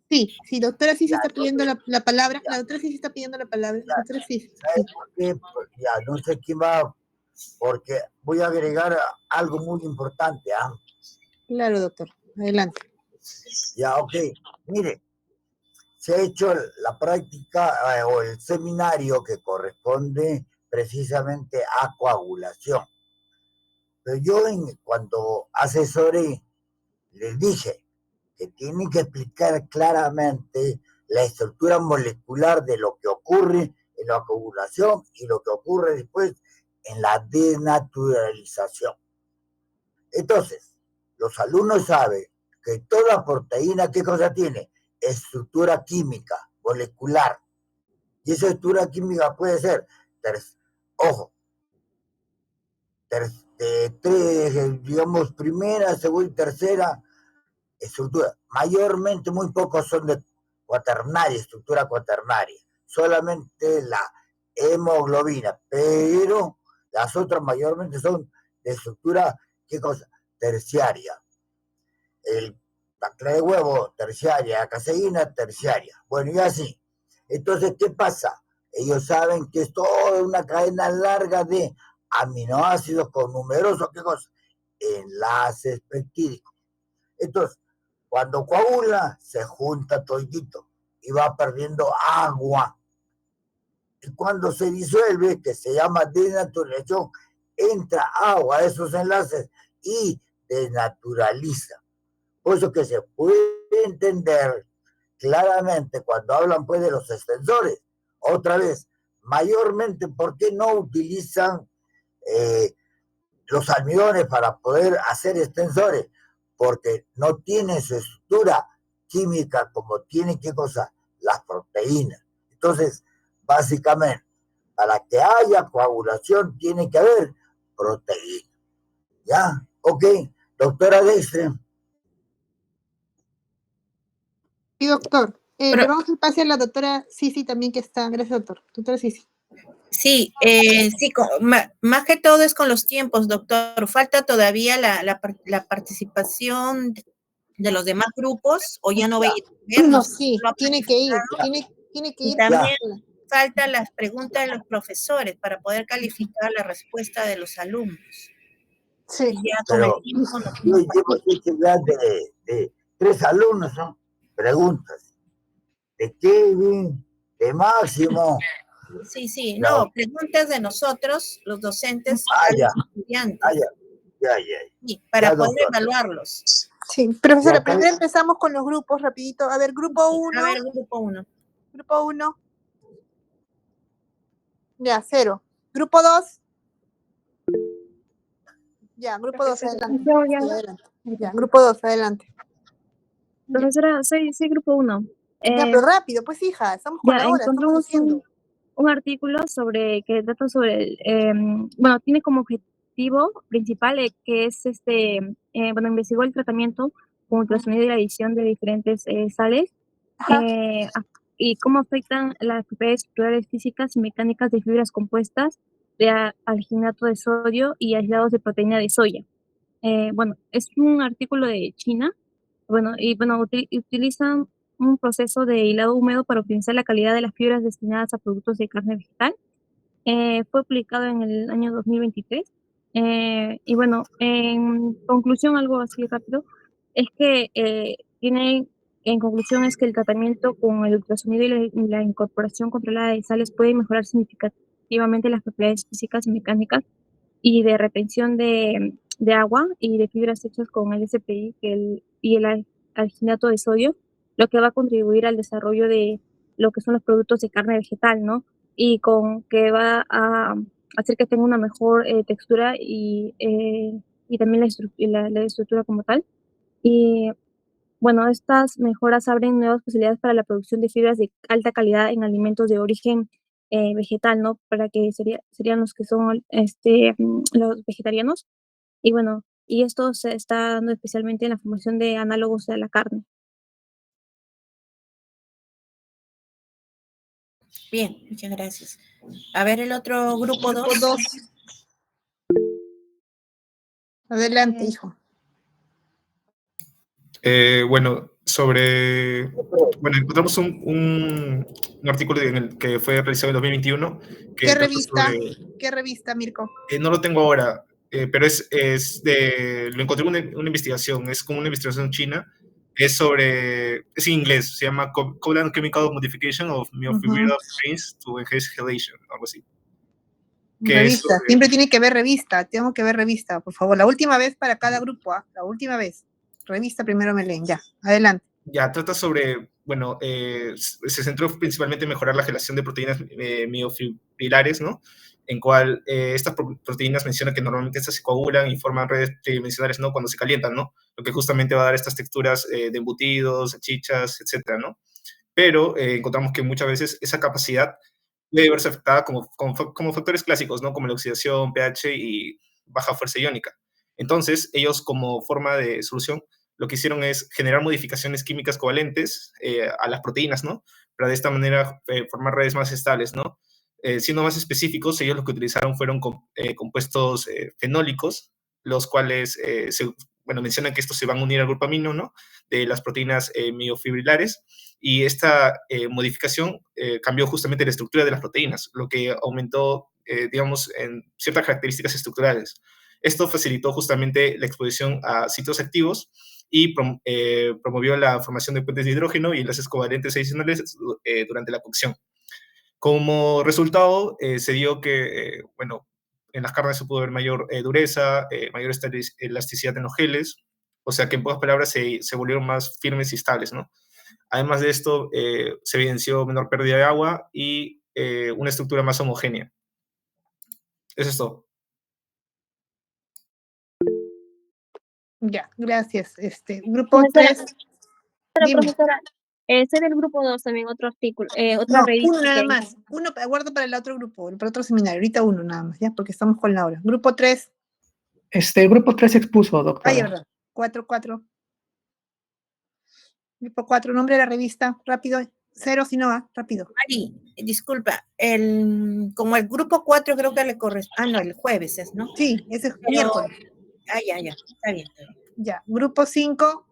Sí, doctora sí se Ya, está pidiendo la palabra. ya. La doctora sí se está pidiendo la palabra. Ya. Doctora sí. ¿Sabes por qué? Porque ya no sé quién va, porque voy a agregar algo muy importante, ¿ah? Claro, doctor. Adelante. Ya, ok. Mire, se ha hecho la práctica o el seminario que corresponde precisamente a coagulación. Pero yo cuando asesoré, les dije que tienen que explicar claramente la estructura molecular de lo que ocurre en la coagulación y lo que ocurre después en la denaturalización. Entonces, los alumnos saben que toda proteína, ¿qué cosa tiene? Estructura química, molecular. Y esa estructura química puede ser, ojo, digamos, primera, segunda y tercera estructura. Mayormente muy pocos son de cuaternaria, estructura cuaternaria. Solamente la hemoglobina, pero las otras mayormente son de estructura, ¿qué cosa? Terciaria. La clara de huevo, terciaria, la caseína, terciaria. Bueno, y así. Entonces, ¿qué pasa? Ellos saben que es toda una cadena larga de aminoácidos con numerosos, ¿qué cosa? Enlaces peptídicos. Entonces, cuando coagula, se junta todito y va perdiendo agua. Y cuando se disuelve, que se llama denaturalización, entra agua a esos enlaces y denaturaliza. Por eso que se puede entender claramente cuando hablan pues de los extensores. Otra vez, mayormente, ¿por qué no utilizan los almidones para poder hacer extensores? Porque no tienen su estructura química como tienen, ¿qué cosa? Las proteínas. Entonces, básicamente, para que haya coagulación tiene que haber proteína. ¿Ya? Ok, doctora Dextre. Sí, doctor. Le vamos a pasar a la doctora Sisi también que está. Gracias, doctor. Doctora Sisi. Sí, sí, más que todo es con los tiempos, doctor. Falta todavía la participación de los demás grupos, o ya no va a ir. No, sí, tiene que ir. Tiene que Y ir. también faltan las preguntas de los profesores para poder calificar la respuesta de los alumnos. Sí. Y ya con el tiempo Yo llevo ya de 3 alumnos, ¿no? Preguntas. De Kevin, de Máximo. Sí, no, preguntas de nosotros, los docentes, a los estudiantes. Ya. Sí, para Ya, poder doctor. evaluarlos. Sí, profesora, primero empezamos con los grupos, rapidito. A ver, grupo 1. A ver, grupo 1. Grupo 1. Ya, 0. Grupo 2. Ya, grupo 2, adelante. Sí, adelante. Ya, grupo 2, adelante. Profesora, soy grupo 1. Ya, pero rápido, pues hija, estamos con la hora, estamos Encontramos diciendo. un artículo que trata sobre, bueno, tiene como objetivo principal que es investigó el tratamiento con ultrasonido y la adición de diferentes sales y cómo afectan las propiedades estructurales físicas y mecánicas de fibras compuestas de alginato de sodio y aislados de proteína de soya. Bueno, es un artículo de China, utilizan un proceso de hilado húmedo para optimizar la calidad de las fibras destinadas a productos de carne vegetal. Fue publicado en el año 2023. Y bueno, en conclusión, algo así rápido, es que en conclusión es que el tratamiento con el ultrasonido y la incorporación controlada de sales puede mejorar significativamente las propiedades físicas y mecánicas y de retención de agua y de fibras hechas con el SPI y el alginato de sodio, lo que va a contribuir al desarrollo de lo que son los productos de carne vegetal, ¿no? Y que va a hacer que tenga una mejor textura y también la estructura como tal. Y bueno, estas mejoras abren nuevas posibilidades para la producción de fibras de alta calidad en alimentos de origen vegetal, ¿no? Para que serían los que son los vegetarianos. Y bueno, y esto se está dando especialmente en la formación de análogos de la carne. Bien, muchas gracias. A ver el otro grupo 2. Adelante, hijo. Bueno, sobre, bueno, encontramos un artículo que fue realizado en 2021 que ¿Qué trata revista? sobre, ¿Qué revista, Mirko? no lo tengo ahora, pero lo encontré en una investigación, es como una investigación china, es en inglés, se llama Covalent Chemical Modification of Myofibrillary Proteins to Enhance Chelation, algo así. Que es Revista, siempre tiene que ver revista, tengo que ver revista, por favor. La última vez para cada grupo, la última vez. Revista primero me leen, ya, adelante. Ya, trata sobre, bueno, se centró principalmente en mejorar la generación de proteínas miofibrilares, ¿no? En cual estas proteínas mencionan que normalmente estas se coagulan y forman redes tridimensionales, ¿no? Cuando se calientan, ¿no? Lo que justamente va a dar estas texturas de embutidos, salchichas, etcétera, ¿no? Pero encontramos que muchas veces esa capacidad puede verse afectada como factores clásicos, ¿no? Como la oxidación, pH y baja fuerza iónica. Entonces, ellos como forma de solución lo que hicieron es generar modificaciones químicas covalentes a las proteínas, ¿no? Para de esta manera formar redes más estables, ¿no? Siendo más específicos, ellos lo que utilizaron fueron compuestos fenólicos, los cuales, mencionan que estos se van a unir al grupo amino, ¿no? De las proteínas miofibrilares, y esta modificación cambió justamente la estructura de las proteínas, lo que aumentó, digamos, en ciertas características estructurales. Esto facilitó justamente la exposición a sitios activos y promovió la formación de puentes de hidrógeno y enlaces covalentes adicionales durante la cocción. Como resultado, se dio que, en las carnes se pudo ver mayor dureza, mayor elasticidad en los geles, o sea que en pocas palabras se volvieron más firmes y estables, ¿no? Además de esto, se evidenció menor pérdida de agua y una estructura más homogénea. Eso es todo. Ya, gracias. Grupo 3. Profesora, ese del grupo 2 también otro artículo, otra No, revista. uno nada más. Uno aguardo para el otro grupo, para otro seminario. Ahorita uno nada más, ya, porque estamos con la hora. Grupo 3. El grupo 3 expuso, doctora. Ay, verdad. 4. Grupo 4, nombre de la revista, rápido. 0 si no va, rápido. Mari, disculpa, como el grupo 4 creo que le corresponde, no, el jueves es, ¿no? Sí, ese es miércoles. Ya, está bien. Ya, grupo 5.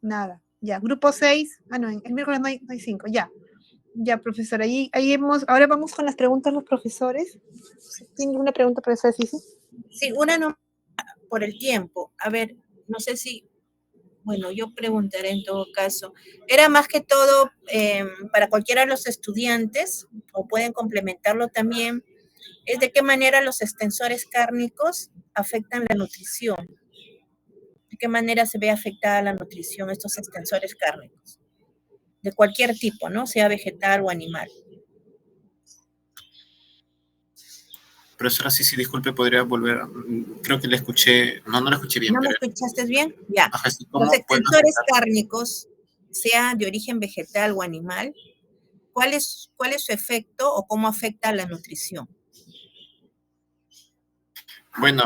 Nada, ya, grupo 6. No, el miércoles no hay 5, ya. Ya, profesora, ahí ahora vamos con las preguntas de los profesores. ¿Tiene una pregunta, profesora Cici? Sí, una no, por el tiempo. A ver, no sé si, bueno, yo preguntaré en todo caso. Era más que todo para cualquiera de los estudiantes, o pueden complementarlo también, es de qué manera los extensores cárnicos afectan la nutrición. ¿De qué manera se ve afectada la nutrición estos extensores cárnicos? De cualquier tipo, ¿no? Sea vegetal o animal. Profesora, sí, disculpe, podría volver. Creo que le escuché, no la escuché bien. ¿No me pero... escuchaste bien? Ya. Ajá, sí, Los extensores cárnicos, sea de origen vegetal o animal, ¿cuál es su efecto o cómo afecta a la nutrición? Bueno,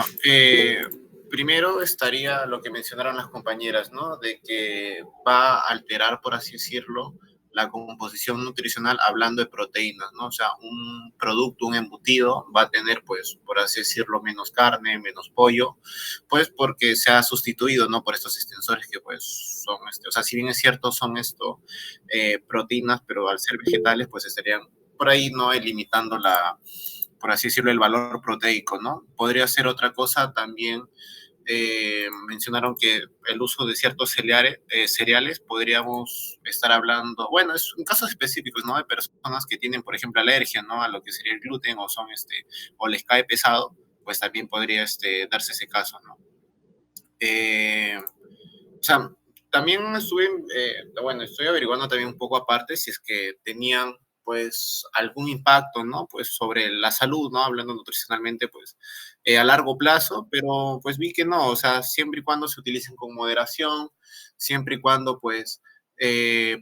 primero estaría lo que mencionaron las compañeras, ¿no? De que va a alterar, por así decirlo, la composición nutricional hablando de proteínas, ¿no? O sea, un producto, un embutido va a tener, pues, por así decirlo, menos carne, menos pollo, pues porque se ha sustituido, ¿no? Por estos extensores que, pues, son, o sea, si bien es cierto, son proteínas, pero al ser vegetales, pues estarían por ahí, ¿no? Limitando por así decirlo, el valor proteico, ¿no? Podría ser otra cosa también. Mencionaron que el uso de ciertos cereales podríamos estar hablando, bueno, es en casos específicos, ¿no? De personas que tienen, por ejemplo, alergia, ¿no? A lo que sería el gluten o o les cae pesado, pues también podría darse ese caso, ¿no? O sea, también estoy averiguando también un poco aparte si es que tenían pues algún impacto, ¿no? Pues sobre la salud, ¿no? Hablando nutricionalmente, pues a largo plazo, pero pues vi que no, o sea, siempre y cuando se utilicen con moderación, siempre y cuando pues,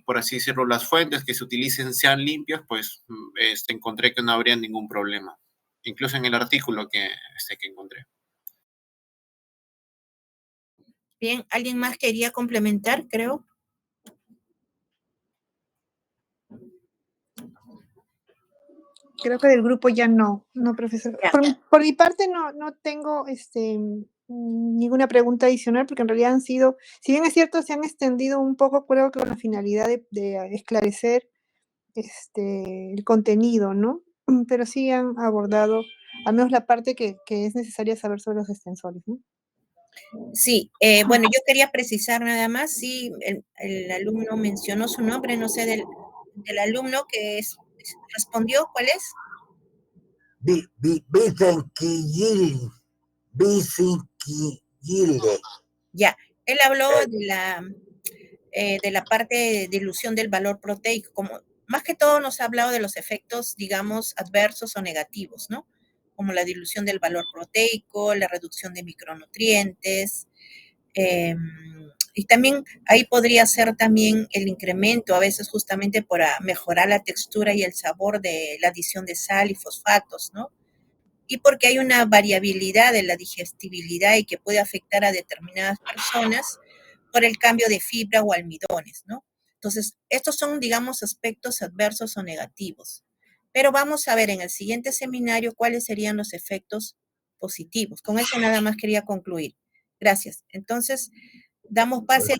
por así decirlo, las fuentes que se utilicen sean limpias, pues encontré que no habría ningún problema, incluso en el artículo que encontré. Bien, ¿alguien más quería complementar, creo? Creo que del grupo ya no, profesor. Por mi parte no tengo ninguna pregunta adicional, porque en realidad han sido, si bien es cierto, se han extendido un poco, creo que con la finalidad de esclarecer el contenido, ¿no? Pero sí han abordado al menos la parte que es necesaria saber sobre los extensores, ¿no? Sí, bueno, yo quería precisar nada más, sí, el alumno mencionó su nombre, no sé, del alumno que respondió, ¿cuál es? Vicenquille. Ya, él habló de la parte de dilución del valor proteico, como más que todo nos ha hablado de los efectos, digamos, adversos o negativos, ¿no? Como la dilución del valor proteico, la reducción de micronutrientes, y también ahí podría ser también el incremento, a veces justamente para mejorar la textura y el sabor de la adición de sal y fosfatos, ¿no? Y porque hay una variabilidad de la digestibilidad y que puede afectar a determinadas personas por el cambio de fibra o almidones, ¿no? Entonces, estos son, digamos, aspectos adversos o negativos. Pero vamos a ver en el siguiente seminario cuáles serían los efectos positivos. Con eso nada más quería concluir. Gracias. Entonces, damos pase